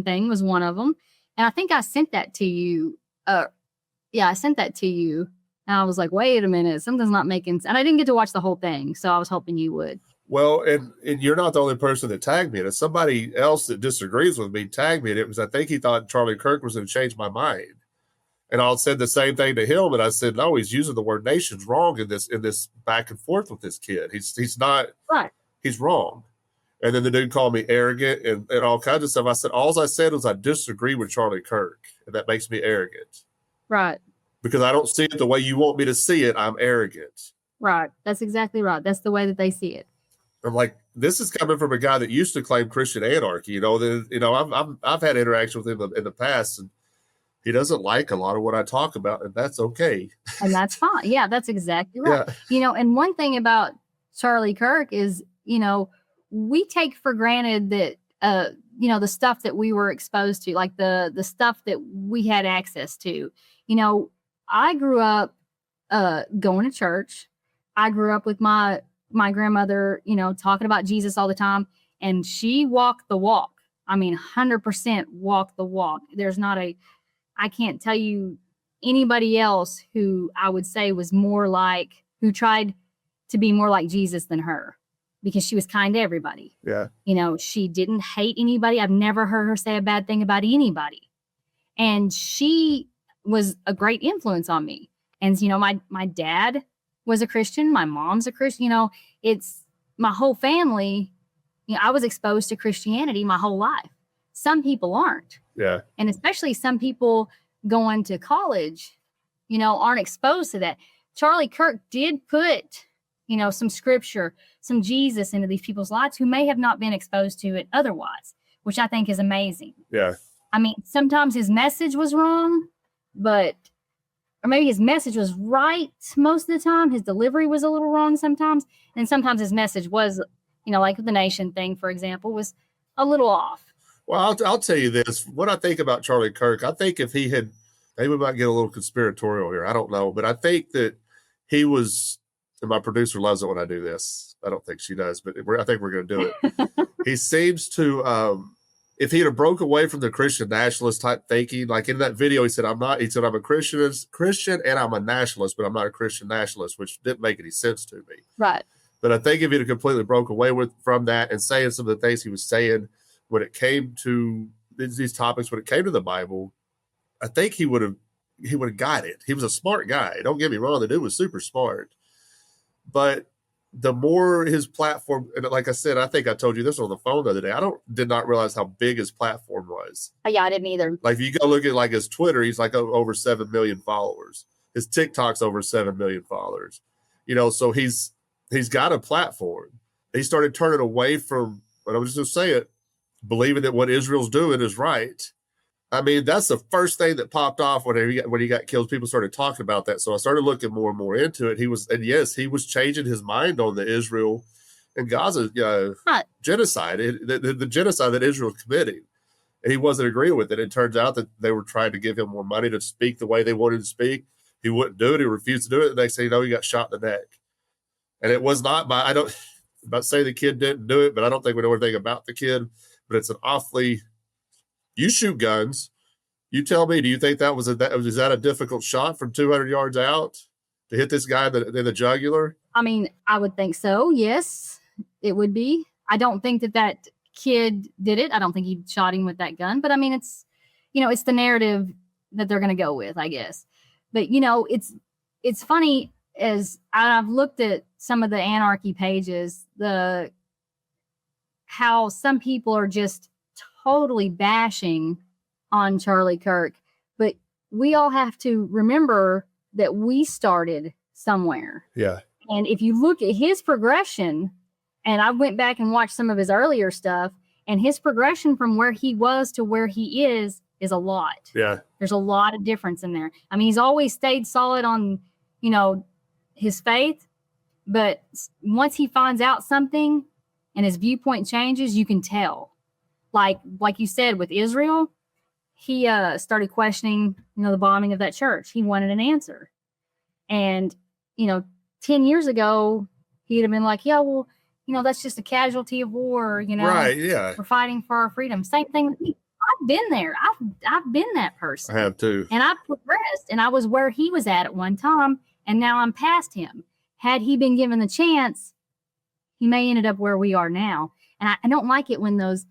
Speaker 4: thing was one of them. And I think I sent that to you. I sent that to you. And I was like, wait a minute, something's not making sense. And I didn't get to watch the whole thing, so I was hoping you would.
Speaker 2: Well, and you're not the only person that tagged me in it. Somebody else that disagrees with me tagged me in it because I think he thought Charlie Kirk was going to change my mind. And I said the same thing to him, and I said, no, he's using the word nations wrong in this back and forth with this kid. He's not
Speaker 4: right.
Speaker 2: He's wrong. And then the dude called me arrogant and all kinds of stuff. I said, all I said was I disagree with Charlie Kirk, and that makes me arrogant.
Speaker 4: Right.
Speaker 2: Because I don't see it the way you want me to see it, I'm arrogant.
Speaker 4: Right. That's exactly right. That's the way that they see it.
Speaker 2: I'm like, this is coming from a guy that used to claim Christian anarchy. I've had interaction with him in the past, and he doesn't like a lot of what I talk about, and that's okay.
Speaker 4: And that's fine. Yeah, that's exactly right. Yeah. And one thing about Charlie Kirk is, we take for granted that, the stuff that we were exposed to, like the stuff that we had access to. I grew up going to church. I grew up with my grandmother, talking about Jesus all the time. And she walked the walk. I mean, 100% walked the walk. I can't tell you anybody else who I would say was who tried to be more like Jesus than her. because she was kind to everybody.
Speaker 2: Yeah.
Speaker 4: You know, she didn't hate anybody. I've never heard her say a bad thing about anybody. And she was a great influence on me. And, you know, my dad was a Christian. My mom's a Christian. You know, it's my whole family. You know, I was exposed to Christianity my whole life. Some people aren't.
Speaker 2: Yeah.
Speaker 4: And especially some people going to college, you know, aren't exposed to that. Charlie Kirk did put, you know, some scripture, some Jesus into these people's lives who may have not been exposed to it otherwise, which I think is amazing.
Speaker 2: Yeah.
Speaker 4: I mean, sometimes his message was wrong, or maybe his message was right most of the time. His delivery was a little wrong sometimes. And sometimes his message was, you know, like the nation thing, for example, was a little off.
Speaker 2: Well, I'll tell you this. What I think about Charlie Kirk, I think if he had, maybe we might get a little conspiratorial here. I don't know. But I think that he was, and my producer loves it when I do this. I don't think she does, but I think we're going to do it. He seems to, if he had broke away from the Christian nationalist type thinking, like in that video, he said, I'm a Christian and I'm a nationalist, but I'm not a Christian nationalist, which didn't make any sense to me.
Speaker 4: Right.
Speaker 2: But I think if he'd have completely broke away from that and saying some of the things he was saying when it came to these topics, when it came to the Bible, I think he would have got it. He was a smart guy. Don't get me wrong. The dude was super smart. But the more his platform, and like I said, I think I told you this on the phone the other day, did not realize how big his platform was.
Speaker 4: Yeah, I didn't either.
Speaker 2: Like if you go look at like his Twitter, he's like over 7 million followers. His TikTok's over 7 million followers. You know, so he's got a platform. He started turning away from, but I was just going to say it, believing that what Israel's doing is right. I mean, that's the first thing that popped off when he got killed. People started talking about that. So I started looking more and more into it. He was changing his mind on the Israel and Gaza genocide, the genocide that Israel was committing. And he wasn't agreeing with it. It turns out that they were trying to give him more money to speak the way they wanted to speak. He wouldn't do it. He refused to do it. The next thing you know, he got shot in the neck. And it was not I'm not saying the kid didn't do it, but I don't think we know anything about the kid. But it's an awfully, you shoot guns. You tell me, do you think was that a difficult shot from 200 yards out to hit this guy in the jugular?
Speaker 4: I mean, I would think so. Yes, it would be. I don't think that kid did it. I don't think he shot him with that gun. But I mean, it's, you know, it's the narrative that they're going to go with, I guess. But, you know, it's funny as I've looked at some of the anarchy pages, how some people are just totally bashing on Charlie Kirk, but we all have to remember that we started somewhere.
Speaker 2: Yeah.
Speaker 4: And if you look at his progression, and I went back and watched some of his earlier stuff, and his progression from where he was to where he is a lot.
Speaker 2: Yeah.
Speaker 4: There's a lot of difference in there. I mean, he's always stayed solid on, you know, his faith, but once he finds out something and his viewpoint changes, you can tell. Like you said, with Israel, he started questioning, you know, the bombing of that church. He wanted an answer. And, you know, 10 years ago, he'd have been like, yeah, well, you know, that's just a casualty of war, you know.
Speaker 2: Right, yeah.
Speaker 4: We're fighting for our freedom. Same thing with me. I've been there. I've been that person.
Speaker 2: I have too.
Speaker 4: And I've progressed, and I was where he was at one time, and now I'm past him. Had he been given the chance, he may ended up where we are now. And I don't like it when those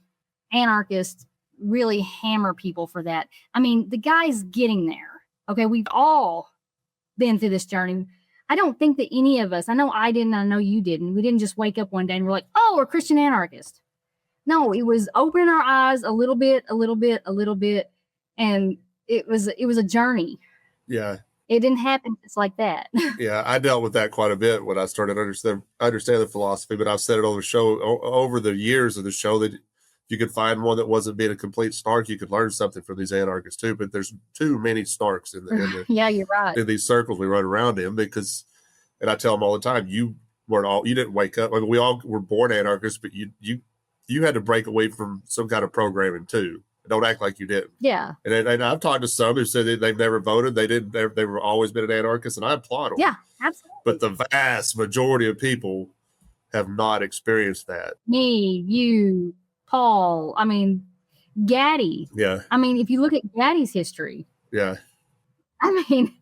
Speaker 4: anarchists really hammer people for that. I mean, the guy's getting there. Okay, we've all been through this journey. I don't think that any of us, I know I didn't, I know you didn't. We didn't just wake up one day and we're like, oh, we're Christian anarchists. No, it was opening our eyes a little bit. And it was a journey.
Speaker 2: Yeah.
Speaker 4: It didn't happen just like that.
Speaker 2: Yeah, I dealt with that quite a bit when I started to understand the philosophy, but I've said it over the years of the show that if you could find one that wasn't being a complete snark, you could learn something from these anarchists too. But there's too many snarks in the
Speaker 4: yeah, you're right.
Speaker 2: In these circles we run around in because, and I tell them all the time, you didn't wake up. I mean, we all were born anarchists, but you had to break away from some kind of programming too. Don't act like you didn't.
Speaker 4: Yeah.
Speaker 2: And I've talked to some who said they've never voted. They were always been an anarchist, and I applaud them.
Speaker 4: Yeah, absolutely.
Speaker 2: But the vast majority of people have not experienced that.
Speaker 4: Me, you, Paul, I mean, Gaddy.
Speaker 2: Yeah.
Speaker 4: I mean, if you look at Gaddy's history.
Speaker 2: Yeah.
Speaker 4: I mean,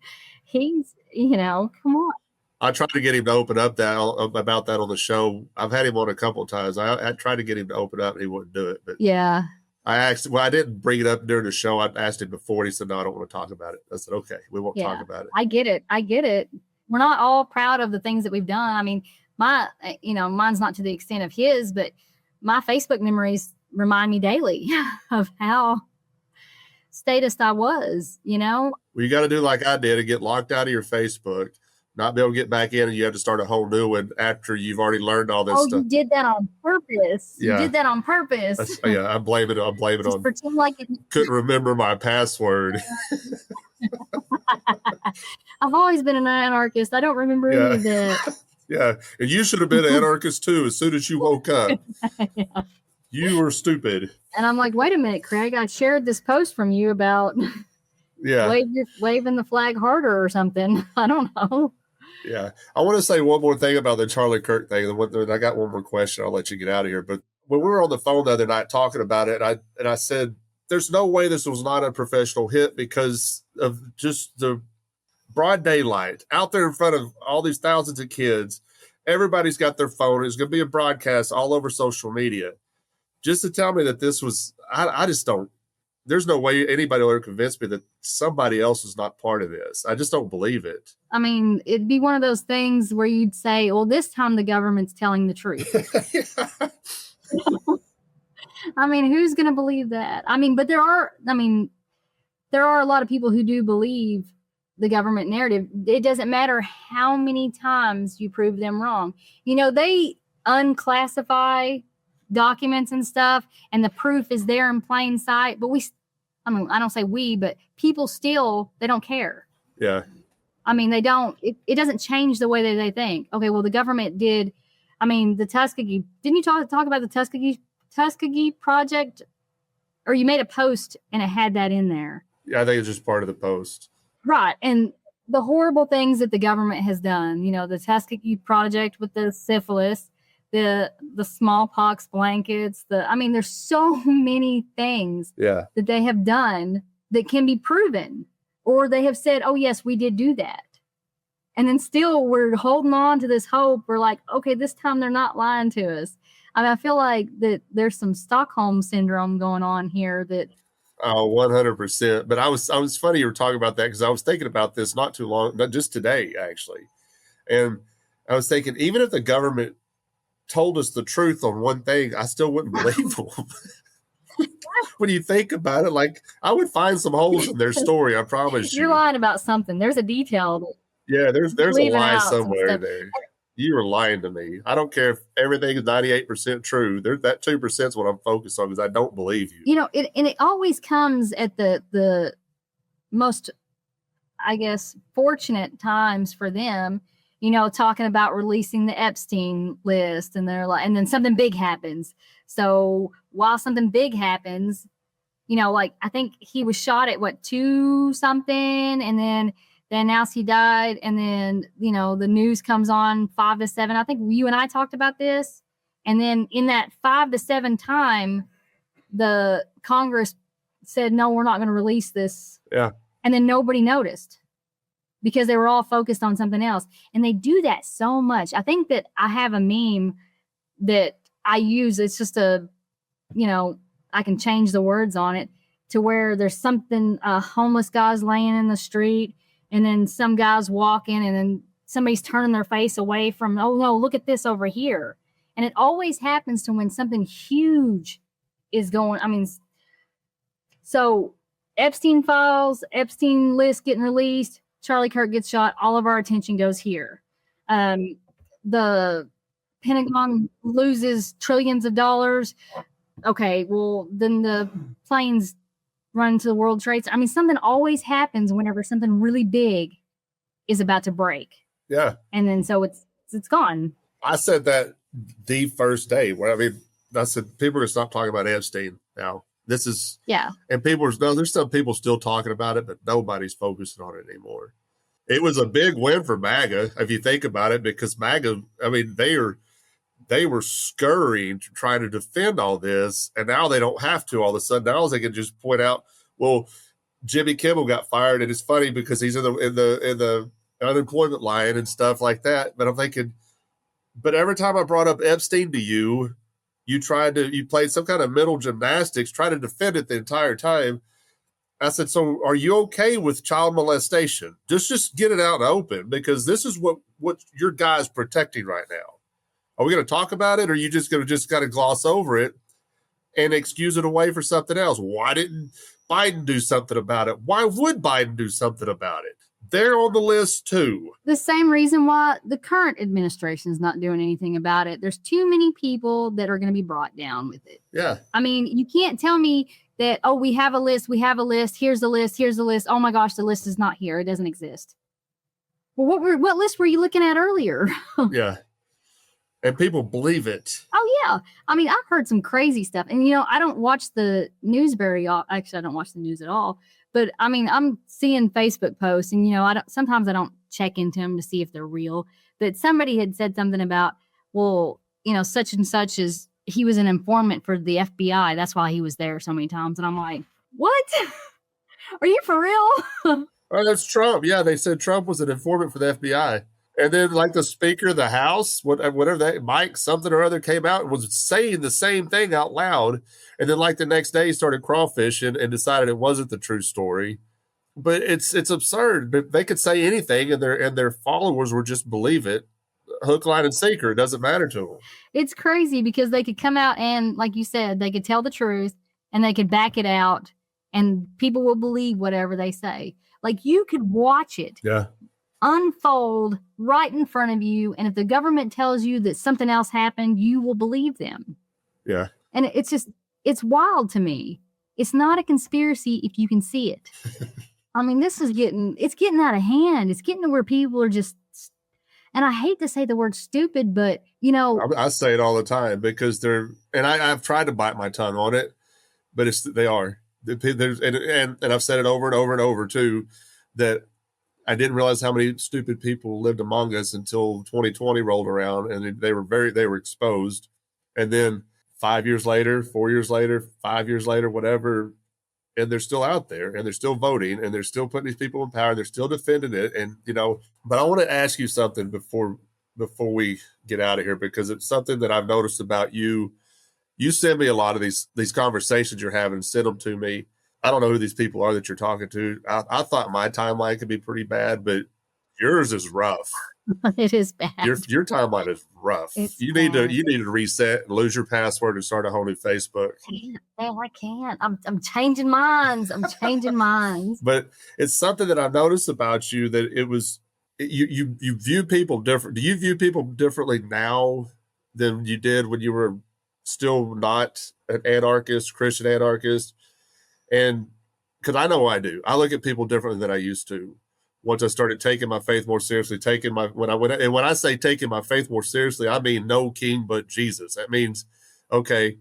Speaker 4: he's, you know, come on.
Speaker 2: I tried to get him to open up about that on the show. I've had him on a couple of times. I tried to get him to open up, and he wouldn't do it. But
Speaker 4: Yeah.
Speaker 2: I asked. Well, I didn't bring it up during the show. I asked him before, and he said, "No, I don't want to talk about it." I said, "Okay, we won't talk about it."
Speaker 4: I get it. We're not all proud of the things that we've done. I mean, mine's not to the extent of his, but my Facebook memories remind me daily of how statist I was,
Speaker 2: Well, you got to do like I did and get locked out of your Facebook, not be able to get back in, and you have to start a whole new one after you've already learned all this stuff.
Speaker 4: You did that on purpose.
Speaker 2: Yeah.
Speaker 4: You did that on purpose.
Speaker 2: I blame it
Speaker 4: Just
Speaker 2: on
Speaker 4: pretend like it.
Speaker 2: Couldn't remember my password.
Speaker 4: I've always been an anarchist. I don't remember any of that.
Speaker 2: Yeah, and you should have been an anarchist too as soon as you woke up.
Speaker 4: Yeah.
Speaker 2: You were stupid.
Speaker 4: And I'm like, wait a minute, Craig, I shared this post from you about waving the flag harder or something. I don't know.
Speaker 2: Yeah. I want to say one more thing about the Charlie Kirk thing. I got one more question. I'll let you get out of here. But when we were on the phone the other night talking about it, and I said, there's no way this was not a professional hit because of just the broad daylight out there in front of all these thousands of kids. Everybody's got their phone. It's going to be a broadcast all over social media. Just to tell me that this was, I just don't, there's no way anybody will ever convince me that somebody else is not part of this. I just don't believe it.
Speaker 4: I mean, it'd be one of those things where you'd say, well, this time the government's telling the truth. I mean, who's going to believe that? I mean, but there are a lot of people who do believe the government narrative. It doesn't matter how many times you prove them wrong. They unclassify documents and stuff, and the proof is there in plain sight. But I don't say we, but people still, they don't care.
Speaker 2: Yeah.
Speaker 4: I mean, they don't, it doesn't change the way that they think. Okay, well, the government did, the Tuskegee, didn't you talk about the Tuskegee project? Or you made a post and it had that in there.
Speaker 2: Yeah, I think it's just part of the post.
Speaker 4: Right. And the horrible things that the government has done, the Tuskegee project with the syphilis, the smallpox blankets, there's so many things that they have done that can be proven, or they have said, oh yes, we did do that. And then still we're holding on to this hope. We're like, okay, this time they're not lying to us. I feel like that there's some Stockholm syndrome going on here that.
Speaker 2: Oh, 100%. But I was funny you were talking about that because I was thinking about this not just today, actually. And I was thinking, even if the government told us the truth on one thing, I still wouldn't believe them. When you think about it, like, I would find some holes in their story, I promise you.
Speaker 4: You're lying about something. There's a detail.
Speaker 2: Yeah, there's a lie somewhere in there. You were lying to me. I don't care if everything is 98% true. That 2% is what I'm focused on because I don't believe you.
Speaker 4: It always comes at the most, I guess, fortunate times for them, talking about releasing the Epstein list, and they're like, and then something big happens. So while something big happens, like I think he was shot at 2 something, and then they announced he died, and then the news comes on 5 to 7. I think you and I talked about this, and then in that 5 to 7 time, the Congress said, no, we're not going to release this.
Speaker 2: Yeah,
Speaker 4: and then nobody noticed because they were all focused on something else, and they do that so much. I think that I have a meme that I use. It's just I can change the words on it to where there's something, homeless guys laying in the street, and then some guys walking, and then somebody's turning their face away from, oh no, look at this over here. And it always happens to when something huge is going. So Epstein files, Epstein list getting released, Charlie Kirk gets shot, all of our attention goes here. The Pentagon loses trillions of dollars. Okay, well, then the planes run to the World Trade Center. Something always happens whenever something really big is about to break.
Speaker 2: Yeah.
Speaker 4: And then so it's gone.
Speaker 2: I said that the first day where, I said, people are going to stop talking about Epstein now. This is, and there's some people still talking about it, but nobody's focusing on it anymore. It was a big win for MAGA, if you think about it, because MAGA, they were scurrying to try to defend all this, and now they don't have to all of a sudden. Now they can just point out, well, Jimmy Kimmel got fired, and it's funny because he's in the unemployment line and stuff like that. But I'm thinking, but every time I brought up Epstein to you, you played some kind of mental gymnastics, trying to defend it the entire time. I said, so are you okay with child molestation? Just get it out and open, because this is what your guy's protecting right now. Are we going to talk about it, or are you just going to kind of gloss over it and excuse it away for something else? Why didn't Biden do something about it? Why would Biden do something about it? They're on the list too.
Speaker 4: The same reason why the current administration is not doing anything about it. There's too many people that are going to be brought down with it.
Speaker 2: Yeah.
Speaker 4: I mean, you can't tell me that, oh, we have a list. Here's the list. Oh my gosh, the list is not here. It doesn't exist. Well, what list were you looking at earlier?
Speaker 2: Yeah. And people believe it.
Speaker 4: Oh yeah. I mean, I've heard some crazy stuff, and I don't watch the news very often. Actually, I don't watch the news at all. But I mean, I'm seeing Facebook posts, and sometimes I don't check into them to see if they're real. But somebody had said something about, well, such and such he was an informant for the FBI. That's why he was there so many times. And I'm like, what? Are you for real?
Speaker 2: Oh, that's Trump. Yeah, they said Trump was an informant for the FBI. And then, like, the Speaker of the House, whatever that Mike something or other came out and was saying the same thing out loud. And then, like, the next day he started crawfishing and decided it wasn't the true story. But it's absurd. But they could say anything, and their followers would just believe it. Hook, line, and sinker. It doesn't matter to them.
Speaker 4: It's crazy because they could come out and, like you said, they could tell the truth and they could back it out, and people will believe whatever they say. Like, you could watch it.
Speaker 2: Yeah.
Speaker 4: Unfold right in front of you, and if the government tells you that something else happened, you will believe them.
Speaker 2: Yeah.
Speaker 4: And it's wild to me. It's not a conspiracy if you can see it. I mean, it's getting out of hand. It's getting to where people are just, and I hate to say the word stupid, but
Speaker 2: I say it all the time because I've tried to bite my tongue on it, but they are. And I've said it over and over and over too, that I didn't realize how many stupid people lived among us until 2020 rolled around, and they were exposed. And then 5 years later, 4 years later, 5 years later, whatever, and they're still out there, and they're still voting, and they're still putting these people in power, and they're still defending it. And but I want to ask you something before we get out of here, because it's something that I've noticed about you. You send me a lot of these conversations you're having, send them to me. I don't know who these people are that you're talking to. I thought my timeline could be pretty bad, but yours is rough.
Speaker 4: It is bad.
Speaker 2: Your timeline is rough. You need to reset, lose your password, and start a whole new Facebook.
Speaker 4: I can't. I'm changing minds.
Speaker 2: But it's something that I've noticed about you, that you view people different. Do you view people differently now than you did when you were still not an anarchist, Christian anarchist? And because I know I do. I look at people differently than I used to. Once I started taking my faith more seriously, when I say taking my faith more seriously, I mean no king but Jesus. That means, okay,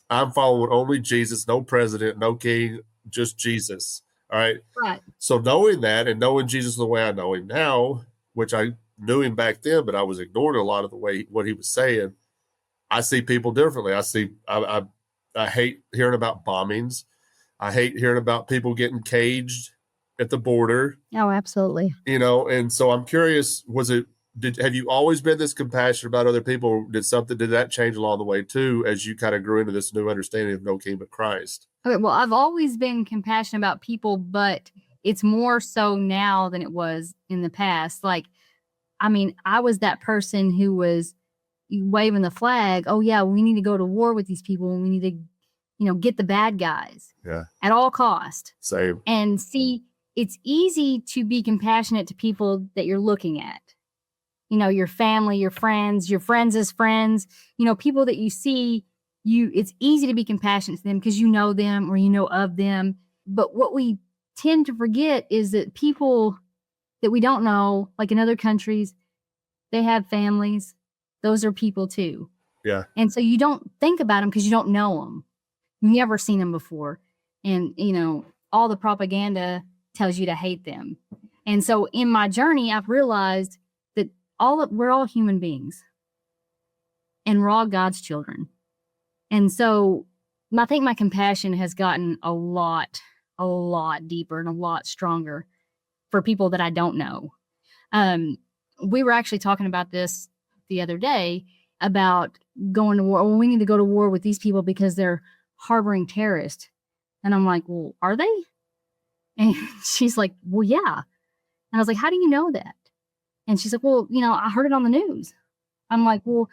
Speaker 2: I'm following only Jesus, no president, no king, just Jesus. All right.
Speaker 4: Right.
Speaker 2: So knowing that, and knowing Jesus the way I know him now, which I knew him back then, but I was ignoring a lot of what he was saying. I see people differently. I hate hearing about bombings. I hate hearing about people getting caged at the border.
Speaker 4: Oh, absolutely.
Speaker 2: And so I'm curious, have you always been this compassionate about other people? Did that change along the way too, as you kind of grew into this new understanding of no king but Christ?
Speaker 4: Okay, well, I've always been compassionate about people, but it's more so now than it was in the past. Like, I mean, I was that person who was waving the flag. Oh yeah, we need to go to war with these people, and we need to get the bad guys at all cost.
Speaker 2: Same.
Speaker 4: And see, it's easy to be compassionate to people that you're looking at. Your family, your friends' friends, people that you see, it's easy to be compassionate to them because you know them or you know of them. But what we tend to forget is that people that we don't know, like in other countries, they have families. Those are people too.
Speaker 2: Yeah.
Speaker 4: And so you don't think about them because you don't know them. You've never seen them before. And, all the propaganda tells you to hate them. And so in my journey, I've realized that we're all human beings, and we're all God's children. And so I think my compassion has gotten a lot deeper and a lot stronger for people that I don't know. We were actually talking about this the other day about going to war. Well, we need to go to war with these people because they're harboring terrorists. And I'm like, well, are they? And she's like, well, yeah. And I was like, how do you know that? And she's like, well, I heard it on the news. I'm like, well,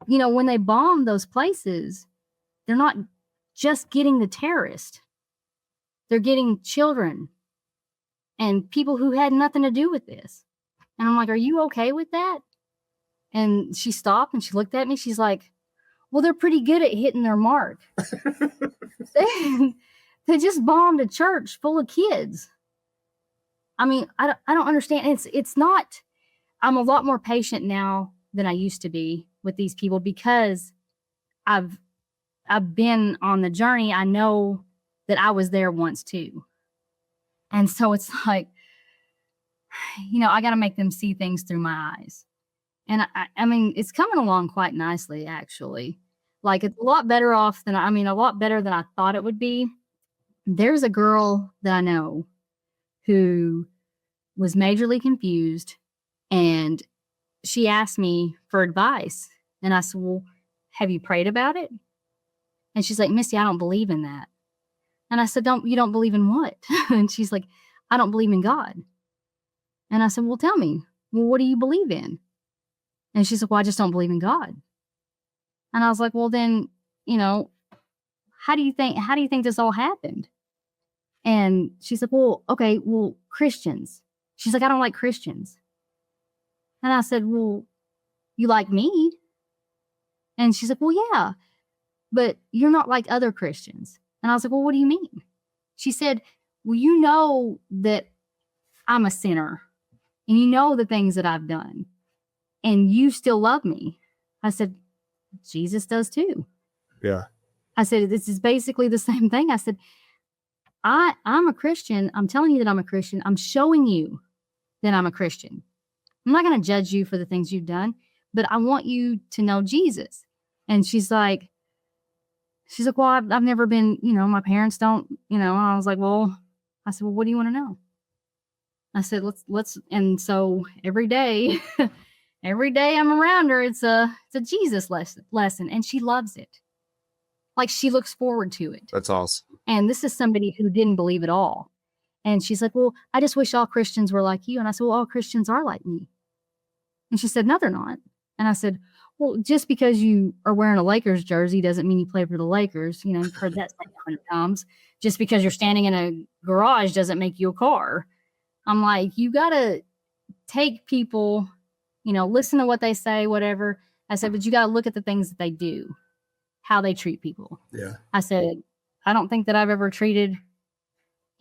Speaker 4: when they bomb those places, they're not just getting the terrorist. They're getting children and people who had nothing to do with this. And I'm like, are you okay with that? And she stopped and she looked at me. She's like, well, they're pretty good at hitting their mark. They just bombed a church full of kids. I mean, I don't understand. It's not, I'm a lot more patient now than I used to be with these people because I've been on the journey. I know that I was there once too. And so it's like, I got to make them see things through my eyes. And I mean, it's coming along quite nicely, actually. Like, it's a lot better off than, a lot better than I thought it would be. There's a girl that I know who was majorly confused, and she asked me for advice. And I said, well, have you prayed about it? And she's like, Misty, I don't believe in that. And I said, you don't believe in what? And she's like, I don't believe in God. And I said, well, tell me, what do you believe in? And she said, well, I just don't believe in God. And I was like, well, then, how do you think this all happened? And she said, well, okay, well, Christians. She's like, I don't like Christians. And I said, well, you like me? And she said, well, yeah, but you're not like other Christians. And I was like, well, what do you mean? She said, well, you know that I'm a sinner and you know the things that I've done and you still love me. I said, Jesus does too.
Speaker 2: Yeah.
Speaker 4: I said, this is basically the same thing. I said, I'm a Christian. I'm telling you that I'm a Christian. I'm showing you that I'm a Christian. I'm not going to judge you for the things you've done, but I want you to know Jesus. And she's like, well, I've never been, my parents don't, and I was like, I said, well, what do you want to know? I said, let's, and so every day I'm around her, it's a Jesus lesson, and she loves it. Like, she looks forward to it.
Speaker 2: That's awesome.
Speaker 4: And this is somebody who didn't believe at all. And she's like, well, I just wish all Christians were like you. And I said, well, all Christians are like me. And she said, no, they're not. And I said, well, just because you are wearing a Lakers jersey doesn't mean you play for the Lakers. You've heard that 100 times. Just because you're standing in a garage doesn't make you a car. I'm like, you got to take people, listen to what they say, whatever. I said, but you got to look at the things that they do, how they treat people.
Speaker 2: Yeah.
Speaker 4: I said, I don't think that I've ever treated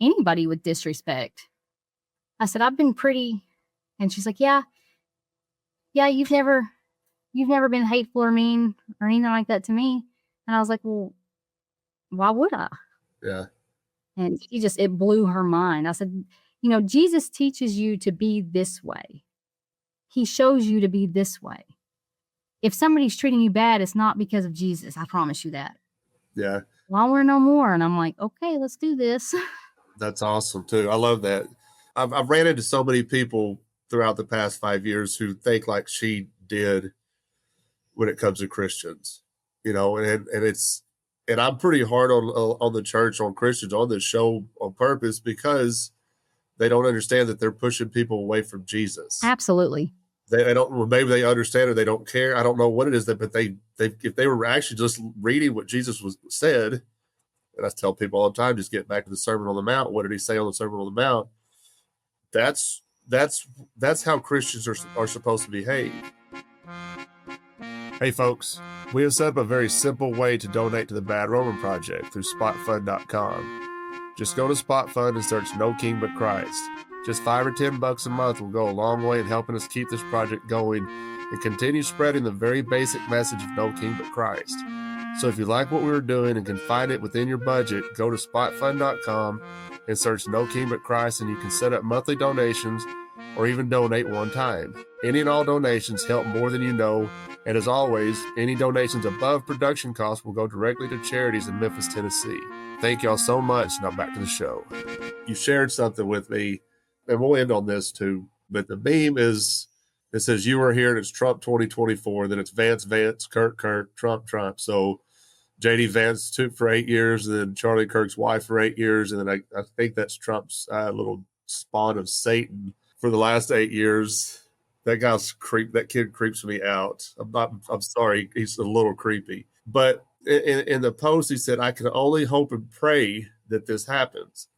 Speaker 4: anybody with disrespect. I said, I've been pretty. And she's like, yeah, you've never been hateful or mean or anything like that to me. And I was like, well, why would I?
Speaker 2: Yeah.
Speaker 4: And it blew her mind. I said, Jesus teaches you to be this way. He shows you to be this way. If somebody's treating you bad, it's not because of Jesus. I promise you that.
Speaker 2: Yeah.
Speaker 4: Well, we're no more. And I'm like, okay, let's do this.
Speaker 2: That's awesome too. I love that. I've ran into so many people throughout the past 5 years who think like she did when it comes to Christians, and I'm pretty hard on the church, on Christians on this show on purpose because they don't understand that they're pushing people away from Jesus.
Speaker 4: Absolutely.
Speaker 2: They don't, maybe they understand or they don't care. I don't know what it is but they if they were actually just reading what Jesus said, and I tell people all the time, just get back to the Sermon on the Mount. What did he say on the Sermon on the Mount? That's how Christians are supposed to behave. Hey folks, we have set up a very simple way to donate to the Bad Roman Project through spotfund.com. Just go to SpotFund and search No King But Christ. Just $5 or $10 a month will go a long way in helping us keep this project going and continue spreading the very basic message of No King But Christ. So if you like what we're doing and can find it within your budget, go to spotfund.com and search No King But Christ, and you can set up monthly donations or even donate one time. Any and all donations help more than you know, and as always, any donations above production costs will go directly to charities in Memphis, Tennessee. Thank y'all so much. Now back to the show. You shared something with me, and we'll end on this too. But the meme is, it says you are here and it's Trump 2024. Then it's Vance, Kirk, Trump. So JD Vance took for 8 years, and then Charlie Kirk's wife for 8 years. And then I think that's Trump's little spawn of Satan for the last 8 years. That kid creeps me out. I'm sorry. He's a little creepy. But in the post, he said, I can only hope and pray that this happens.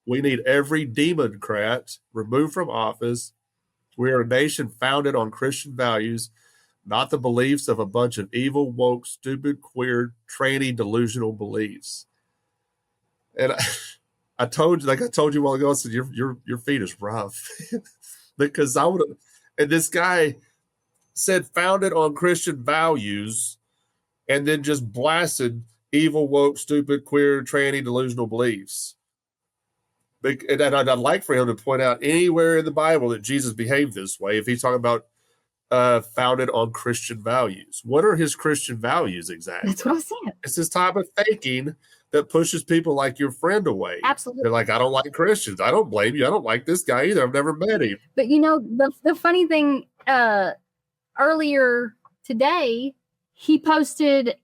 Speaker 2: We need every Democrat removed from office. We are a nation founded on Christian values, not the beliefs of a bunch of evil, woke, stupid, queer, tranny, delusional beliefs. And I told you a while ago, I said, your feet is rough. Because and this guy said founded on Christian values, and then just blasted evil, woke, stupid, queer, tranny, delusional beliefs. And I'd like for him to point out anywhere in the Bible that Jesus behaved this way if he's talking about founded on Christian values. What are his Christian values exactly?
Speaker 4: That's what I said.
Speaker 2: It's this type of thinking that pushes people like your friend away.
Speaker 4: Absolutely.
Speaker 2: They're like, I don't like Christians. I don't blame you. I don't like this guy either. I've never met him.
Speaker 4: But the funny thing, earlier today, he posted,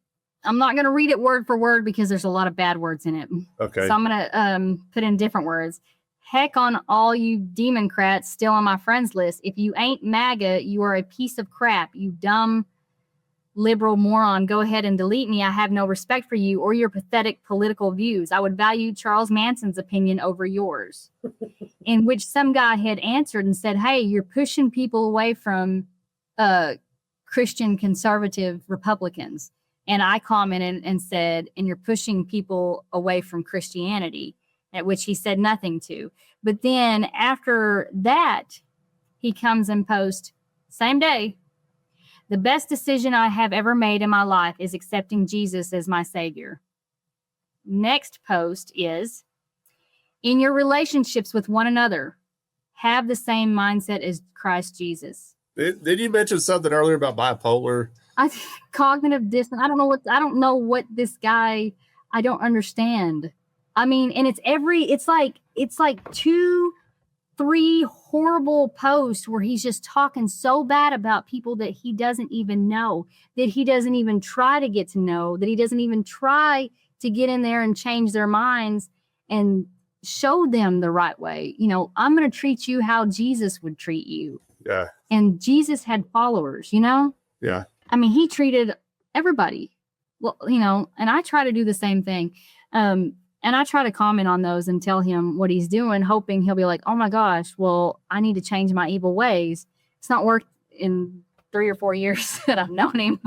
Speaker 4: I'm not going to read it word for word because there's a lot of bad words in it.
Speaker 2: Okay.
Speaker 4: So I'm going to put in different words. Heck on all you Democrats still on my friends list. If you ain't MAGA, you are a piece of crap. You dumb liberal moron. Go ahead and delete me. I have no respect for you or your pathetic political views. I would value Charles Manson's opinion over yours. In which some guy had answered and said, hey, you're pushing people away from Christian conservative Republicans. And I commented and said, and you're pushing people away from Christianity, at which he said nothing to. But then after that, he comes and posts, same day, the best decision I have ever made in my life is accepting Jesus as my savior. Next post is, in your relationships with one another, have the same mindset as Christ Jesus.
Speaker 2: Did you mention something earlier about bipolar?
Speaker 4: Cognitive dissonance. I don't know what this guy, I don't understand. I mean, and it's like 2-3 horrible posts where he's just talking so bad about people that he doesn't even know, that he doesn't even try to get to know, that he doesn't even try to get in there and change their minds and show them the right way. I'm going to treat you how Jesus would treat you.
Speaker 2: Yeah.
Speaker 4: And Jesus had followers,
Speaker 2: Yeah.
Speaker 4: I mean, he treated everybody well, and I try to do the same thing. And I try to comment on those and tell him what he's doing, hoping he'll be like, oh my gosh, well, I need to change my evil ways. It's not worked in 3 or 4 years that I've known him.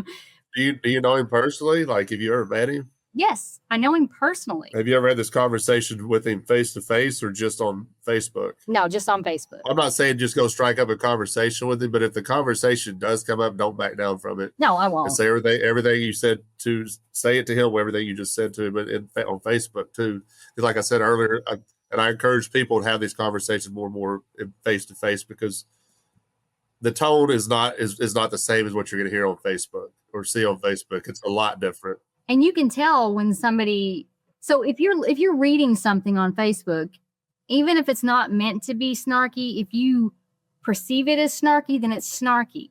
Speaker 2: Do you know him personally? Like, have you ever met him?
Speaker 4: Yes, I know him personally.
Speaker 2: Have you ever had this conversation with him face to face or just on Facebook?
Speaker 4: No, just on Facebook.
Speaker 2: I'm not saying just go strike up a conversation with him, but if the conversation does come up, don't back down from it.
Speaker 4: No, I won't.
Speaker 2: And say everything you said say it to him, everything you just said to him on Facebook too. Because like I said earlier, I encourage people to have these conversations more and more face to face, because the tone is not the same as what you're going to hear on Facebook or see on Facebook. It's a lot different.
Speaker 4: And you can tell when somebody, so if you're reading something on Facebook, even if it's not meant to be snarky, if you perceive it as snarky, then it's snarky,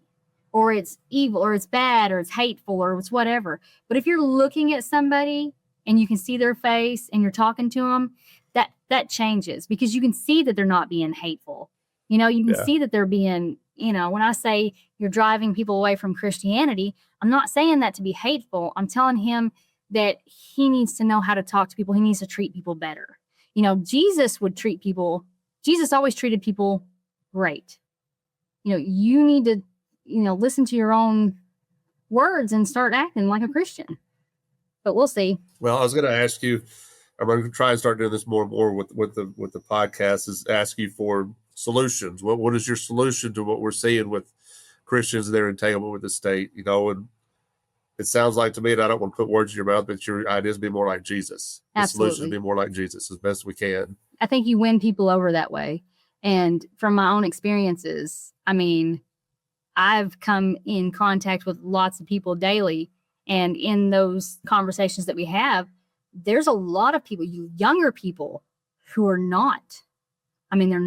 Speaker 4: or it's evil, or it's bad, or it's hateful, or it's whatever. But if you're looking at somebody and you can see their face and you're talking to them, that changes, because you can see that they're not being hateful. You can see that they're being, when I say you're driving people away from Christianity, I'm not saying that to be hateful. I'm telling him that he needs to know how to talk to people. He needs to treat people better. Jesus always treated people great. You need to, listen to your own words and start acting like a Christian. But we'll see.
Speaker 2: Well, I was going to ask you, I'm going to try and start doing this more and more with the podcast, is ask you for solutions. What is your solution to what we're seeing with Christians and their entanglement with the state? And it sounds like to me, and I don't want to put words in your mouth, but your idea is to be more like Jesus.
Speaker 4: Absolutely.
Speaker 2: The solution is to be more like Jesus as best we can.
Speaker 4: I think you win people over that way. And from my own experiences, I mean, I've come in contact with lots of people daily. And in those conversations that we have, there's a lot of people, younger people, who are not. I mean, they're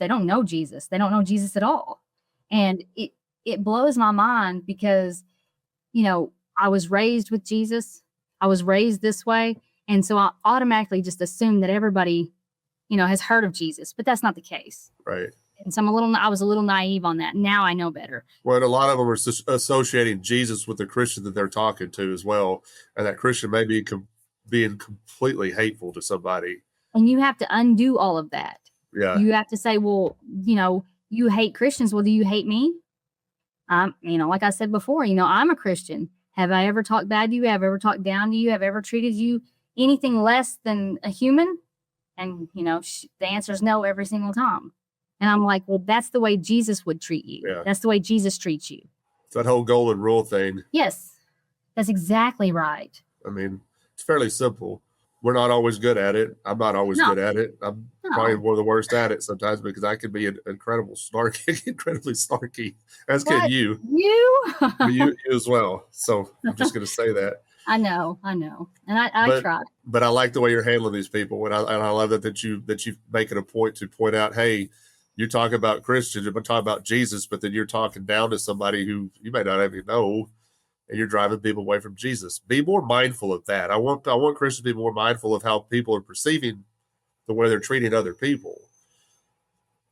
Speaker 4: they don't know Jesus. They don't know Jesus at all. And it blows my mind because, you know, I was raised with Jesus. I was raised this way. And so I automatically just assume that everybody, you know, has heard of Jesus, but that's not the case.
Speaker 2: Right.
Speaker 4: And so I was a little naive on that. Now I know better.
Speaker 2: Well, a lot of them are associating Jesus with the Christian that they're talking to as well. And that Christian may be being completely hateful to somebody.
Speaker 4: And you have to undo all of that.
Speaker 2: Yeah.
Speaker 4: You have to say, well, you know, you hate Christians. Well, do you hate me? You know, like I said before, you know, I'm a Christian. Have I ever talked bad to you? Have I ever talked down to you? Have I ever treated you anything less than a human? And, you know, the answer is no every single time. And I'm like, well, that's the way Jesus would treat you.
Speaker 2: Yeah.
Speaker 4: That's the way Jesus treats you.
Speaker 2: It's that whole golden rule thing.
Speaker 4: Yes, that's exactly right.
Speaker 2: I mean, it's fairly simple. We're not always good at it. I'm not always good at it. I'm probably one of the worst at it sometimes because I can be incredibly snarky. As can you. You as well. So I'm just going to say that.
Speaker 4: I know. And I try.
Speaker 2: But I like the way you're handling these people. And I love that you make it a point to point out, hey, you're talking about Christians, you're talking about Jesus, but then you're talking down to somebody who you may not even know, and you're driving people away from Jesus. Be more mindful of that. I want Christians to be more mindful of how people are perceiving the way they're treating other people.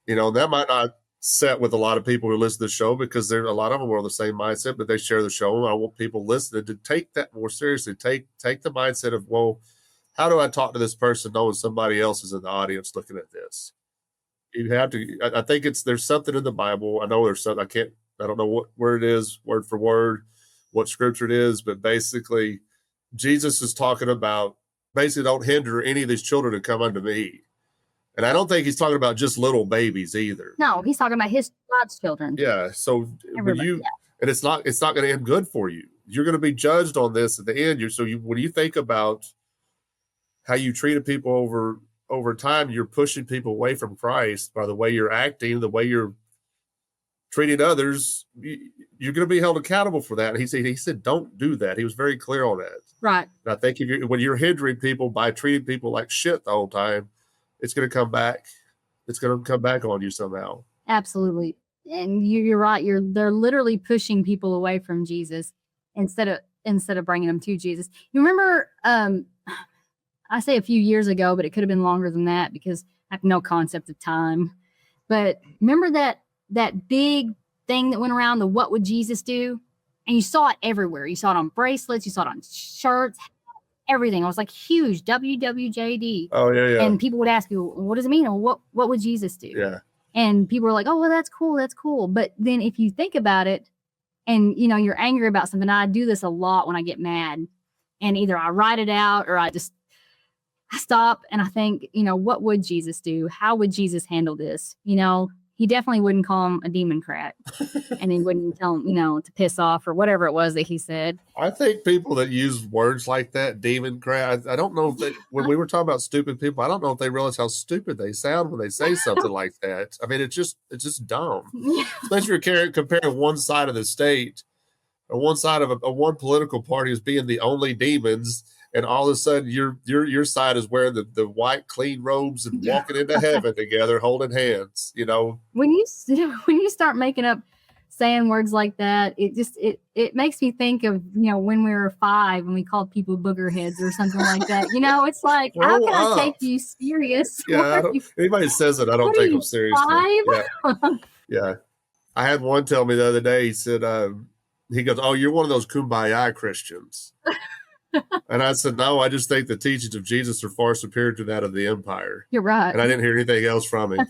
Speaker 2: You know, that might not set with a lot of people who listen to the show because a lot of them are on the same mindset, but they share the show. And I want people listening to take that more seriously. Take the mindset of, well, how do I talk to this person knowing somebody else is in the audience looking at this? You have to. I think there's something in the Bible. I know there's something. I don't know what word it is, word for word, what scripture it is, but basically Jesus is talking about basically don't hinder any of these children to come unto me. And I don't think he's talking about just little babies either.
Speaker 4: No, he's talking about God's children.
Speaker 2: Yeah. So
Speaker 4: and
Speaker 2: it's not going to end good for you. You're going to be judged on this at the end. When you think about how you treated people over time, you're pushing people away from Christ by the way you're acting, the way you're treating others. You're going to be held accountable for that. And he said, don't do that. He was very clear on that.
Speaker 4: Right.
Speaker 2: And I think when you're hindering people by treating people like shit the whole time, it's going to come back. It's going to come back on you somehow.
Speaker 4: Absolutely. And you're right. They're literally pushing people away from Jesus instead of bringing them to Jesus. You remember, I say a few years ago, but it could have been longer than that because I have no concept of time. But remember that big thing that went around, the what would Jesus do? And you saw it everywhere. You saw it on bracelets. You saw it on shirts, everything. It was like huge, WWJD.
Speaker 2: Oh, yeah.
Speaker 4: And people would ask you, what does it mean? Or what would Jesus do?
Speaker 2: Yeah.
Speaker 4: And people were like, oh, well, that's cool. But then if you think about it and, you know, you're angry about something, I do this a lot when I get mad. And either I write it out or I stop and I think, you know, what would Jesus do? How would Jesus handle this? You know, he definitely wouldn't call him a democrat and he wouldn't tell him, you know, to piss off or whatever it was that he said.
Speaker 2: I think people that use words like that, democrat, I don't know if when we were talking about stupid people, I don't know if they realize how stupid they sound when they say something like that. I mean, it's just dumb, especially if you're comparing one side of the state or one side of one political party as being the only demons. And all of a sudden, your side is wearing the white clean robes and walking into heaven together, holding hands. You know,
Speaker 4: when you start making up saying words like that, it makes me think of, you know, when we were 5 and we called people booger heads or something like that. You know, it's like, how can I take you serious?
Speaker 2: Yeah, anybody says it, I don't take them seriously.
Speaker 4: 5?
Speaker 2: Yeah. I had one tell me the other day. He said, he goes, "Oh, you're one of those kumbaya Christians." And I said, no, I just think the teachings of Jesus are far superior to that of the empire.
Speaker 4: You're right.
Speaker 2: And I didn't hear anything else from him.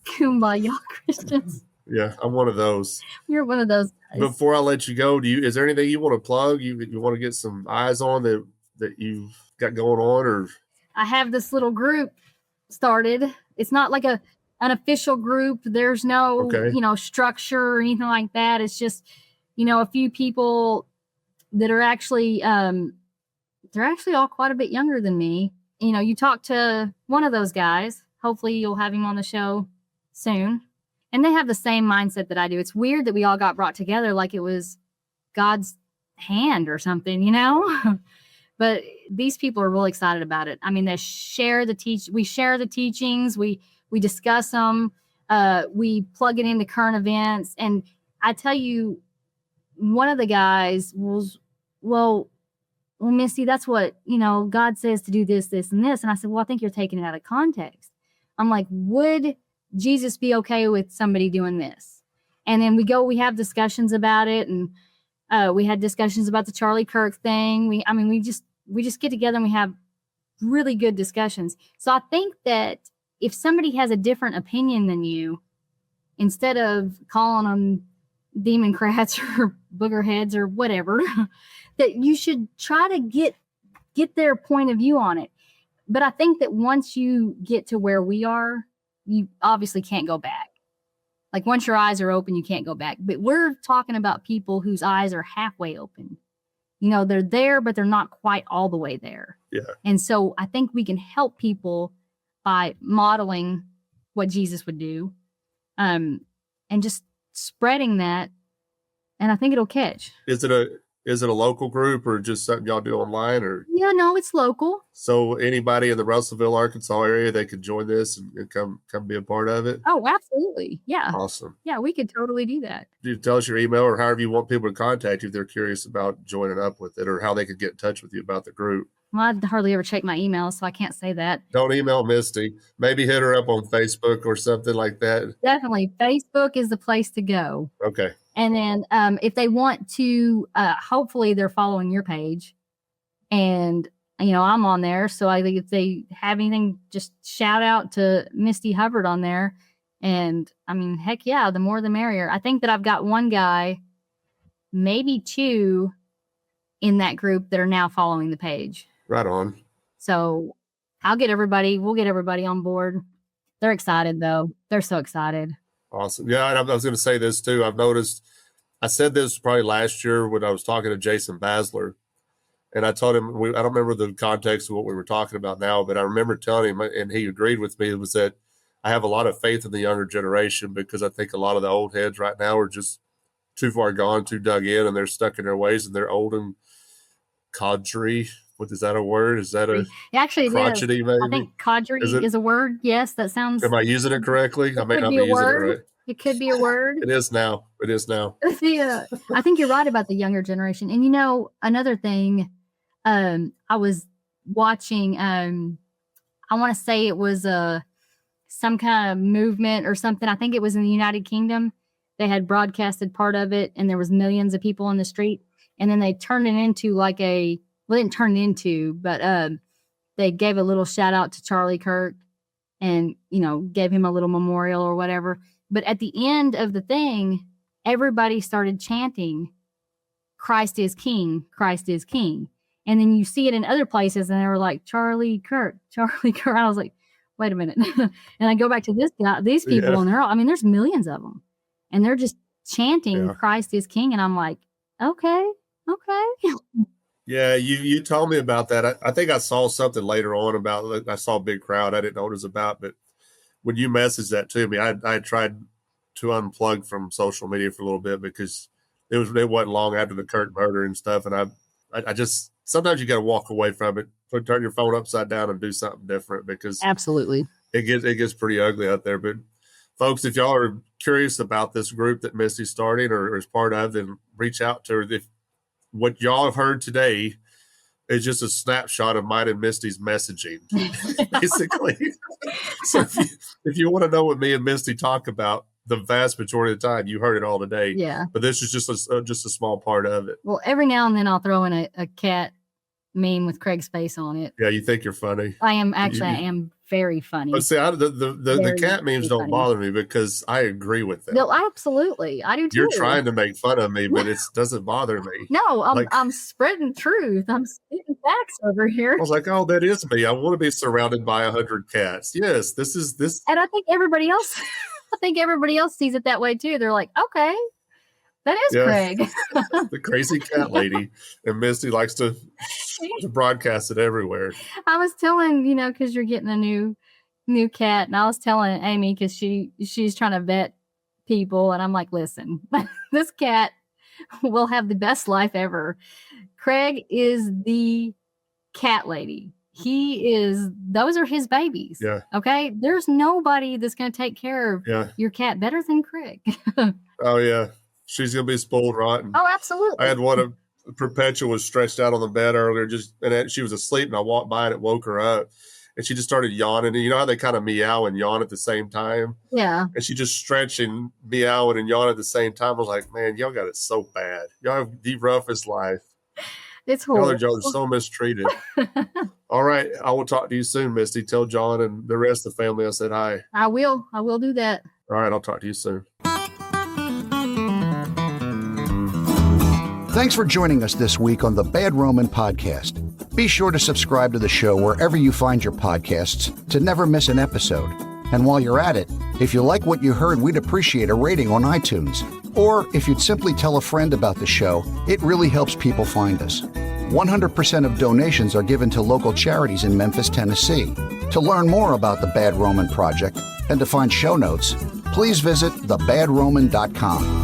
Speaker 4: Kumbaya Christians.
Speaker 2: Yeah, I'm one of those.
Speaker 4: You're one of those guys.
Speaker 2: Before I let you go, is there anything you want to plug? You want to get some eyes on that you've got going on? Or
Speaker 4: I have this little group started. It's not like an official group. There's no, you know, structure or anything like that. It's just, you know, a few people that are actually, they're actually all quite a bit younger than me. You know, you talk to one of those guys, hopefully you'll have him on the show soon. And they have the same mindset that I do. It's weird that we all got brought together like it was God's hand or something, you know? But these people are really excited about it. I mean, we share the teachings. We We discuss them. We plug it into current events. And I tell you, one of the guys was, well, Misty, that's what, God says to do this, this, and this. And I said, well, I think you're taking it out of context. I'm like, would Jesus be okay with somebody doing this? And then we have discussions about it. And we had discussions about the Charlie Kirk thing. We just get together and we have really good discussions. So I think that if somebody has a different opinion than you, instead of calling them demon crats or booger heads or whatever, that you should try to get their point of view on it. But I think that once you get to where we are, you obviously can't go back. Like once your eyes are open, you can't go back. But we're talking about people whose eyes are halfway open. They're there, but they're not quite all the way there.
Speaker 2: Yeah.
Speaker 4: And so I think we can help people by modeling what Jesus would do, and just spreading that. And I think it'll catch.
Speaker 2: Is it a local group or just something y'all do online? Or
Speaker 4: Yeah, no, it's local.
Speaker 2: so anybody in the Russellville, Arkansas area, they could join this and come be a part of it?
Speaker 4: Oh, absolutely. Yeah.
Speaker 2: Awesome.
Speaker 4: Yeah, we could totally do that.
Speaker 2: You tell us your email or however you want people to contact you if they're curious about joining up with it, or how they could get in touch with you about the group.
Speaker 4: Well, I hardly ever check my email, so I can't say that.
Speaker 2: Don't email Misty. Maybe hit her up on Facebook or something like that.
Speaker 4: Definitely. Facebook is the place to go.
Speaker 2: Okay.
Speaker 4: And then if they want to, hopefully they're following your page. And, I'm on there. So I think if they have anything, just shout out to Misty Hubbard on there. And heck yeah, the more the merrier. I think that I've got one guy, maybe two in that group that are now following the page.
Speaker 2: Right on.
Speaker 4: So we'll get everybody on board. They're excited though. They're so excited.
Speaker 2: Awesome. Yeah, and I was going to say this too. I've noticed, I said this probably last year when I was talking to Jason Basler, and I told him, I don't remember the context of what we were talking about now, but I remember telling him, and he agreed with me, it was that I have a lot of faith in the younger generation, because I think a lot of the old heads right now are just too far gone, too dug in, and they're stuck in their ways, and they're old and codry. What is that a word? Is that a
Speaker 4: actually
Speaker 2: crotchety? Maybe
Speaker 4: I think codry is a word. Yes, that sounds.
Speaker 2: Am I using it correctly? I may not be using it right.
Speaker 4: It could be a word.
Speaker 2: It is now.
Speaker 4: Yeah, I think you're right about the younger generation. And another thing, I was watching. I want to say it was some kind of movement or something. I think it was in the United Kingdom. They had broadcasted part of it, and there was millions of people in the street. And then they turned it into didn't turn it into, but they gave a little shout out to Charlie Kirk, and gave him a little memorial or whatever. But at the end of the thing, everybody started chanting, "Christ is King, Christ is King." And then you see it in other places, and they were like, "Charlie Kirk, Charlie Kirk." I was like, wait a minute. And I go back to these people, and they're all, there's millions of them, and they're just chanting, "Christ is King." And I'm like, okay.
Speaker 2: Yeah, you told me about that. I think I saw something later on about, I saw a big crowd. I didn't know what it was about, but when you messaged that to me, I tried to unplug from social media for a little bit, because it wasn't long after the Kirk murder and stuff. And I just, sometimes you got to walk away from it, turn your phone upside down and do something different, because
Speaker 4: absolutely
Speaker 2: it gets pretty ugly out there. But folks, if y'all are curious about this group that Misty's starting or is part of, then reach out to her. If what y'all have heard today is just a snapshot of mine and Misty's messaging, basically. So if you want to know what me and Misty talk about, the vast majority of the time, you heard it all today.
Speaker 4: Yeah.
Speaker 2: But this is just a small part of it.
Speaker 4: Well, every now and then I'll throw in a cat meme with Craig's face on it.
Speaker 2: Yeah, you think you're funny.
Speaker 4: I am actually. I am very funny.
Speaker 2: But see, the cat memes don't bother me, because I agree with them.
Speaker 4: No, absolutely, I do too.
Speaker 2: You're trying to make fun of me, but it doesn't bother me.
Speaker 4: No, I'm spreading truth. I'm spitting facts over here.
Speaker 2: I was like, oh, that is me. I want to be surrounded by 100 cats. Yes, this is this.
Speaker 4: And I think everybody else. Sees it that way too. They're like, okay, that is Craig.
Speaker 2: The crazy cat lady. And Misty likes to broadcast it everywhere.
Speaker 4: I was telling, because you're getting a new cat, and I was telling Amy, because she's trying to vet people, and I'm like, listen, this cat will have the best life ever. Craig is the cat lady. those are his babies.
Speaker 2: Yeah.
Speaker 4: Okay. There's nobody that's going to take care of
Speaker 2: Yeah.
Speaker 4: your cat better than Crick.
Speaker 2: Oh yeah. She's gonna be spoiled rotten.
Speaker 4: Oh, absolutely.
Speaker 2: I had one of Perpetua was stretched out on the bed earlier, she was asleep, and I walked by and it woke her up, and she just started yawning. And you know how they kind of meow and yawn at the same time?
Speaker 4: Yeah.
Speaker 2: And she just stretching, meowing, and yawning at the same time. I was like, man, y'all got it so bad. Y'all have the roughest life.
Speaker 4: It's horrible.
Speaker 2: Y'all are so mistreated. All right. I will talk to you soon, Misty. Tell John and the rest of the family I said hi.
Speaker 4: I will do that.
Speaker 2: All right. I'll talk to you soon.
Speaker 1: Thanks for joining us this week on the Bad Roman Podcast. Be sure to subscribe to the show wherever you find your podcasts to never miss an episode. And while you're at it, if you like what you heard, we'd appreciate a rating on iTunes. Or if you'd simply tell a friend about the show, it really helps people find us. 100% of donations are given to local charities in Memphis, Tennessee. To learn more about the Bad Roman Project and to find show notes, please visit thebadroman.com.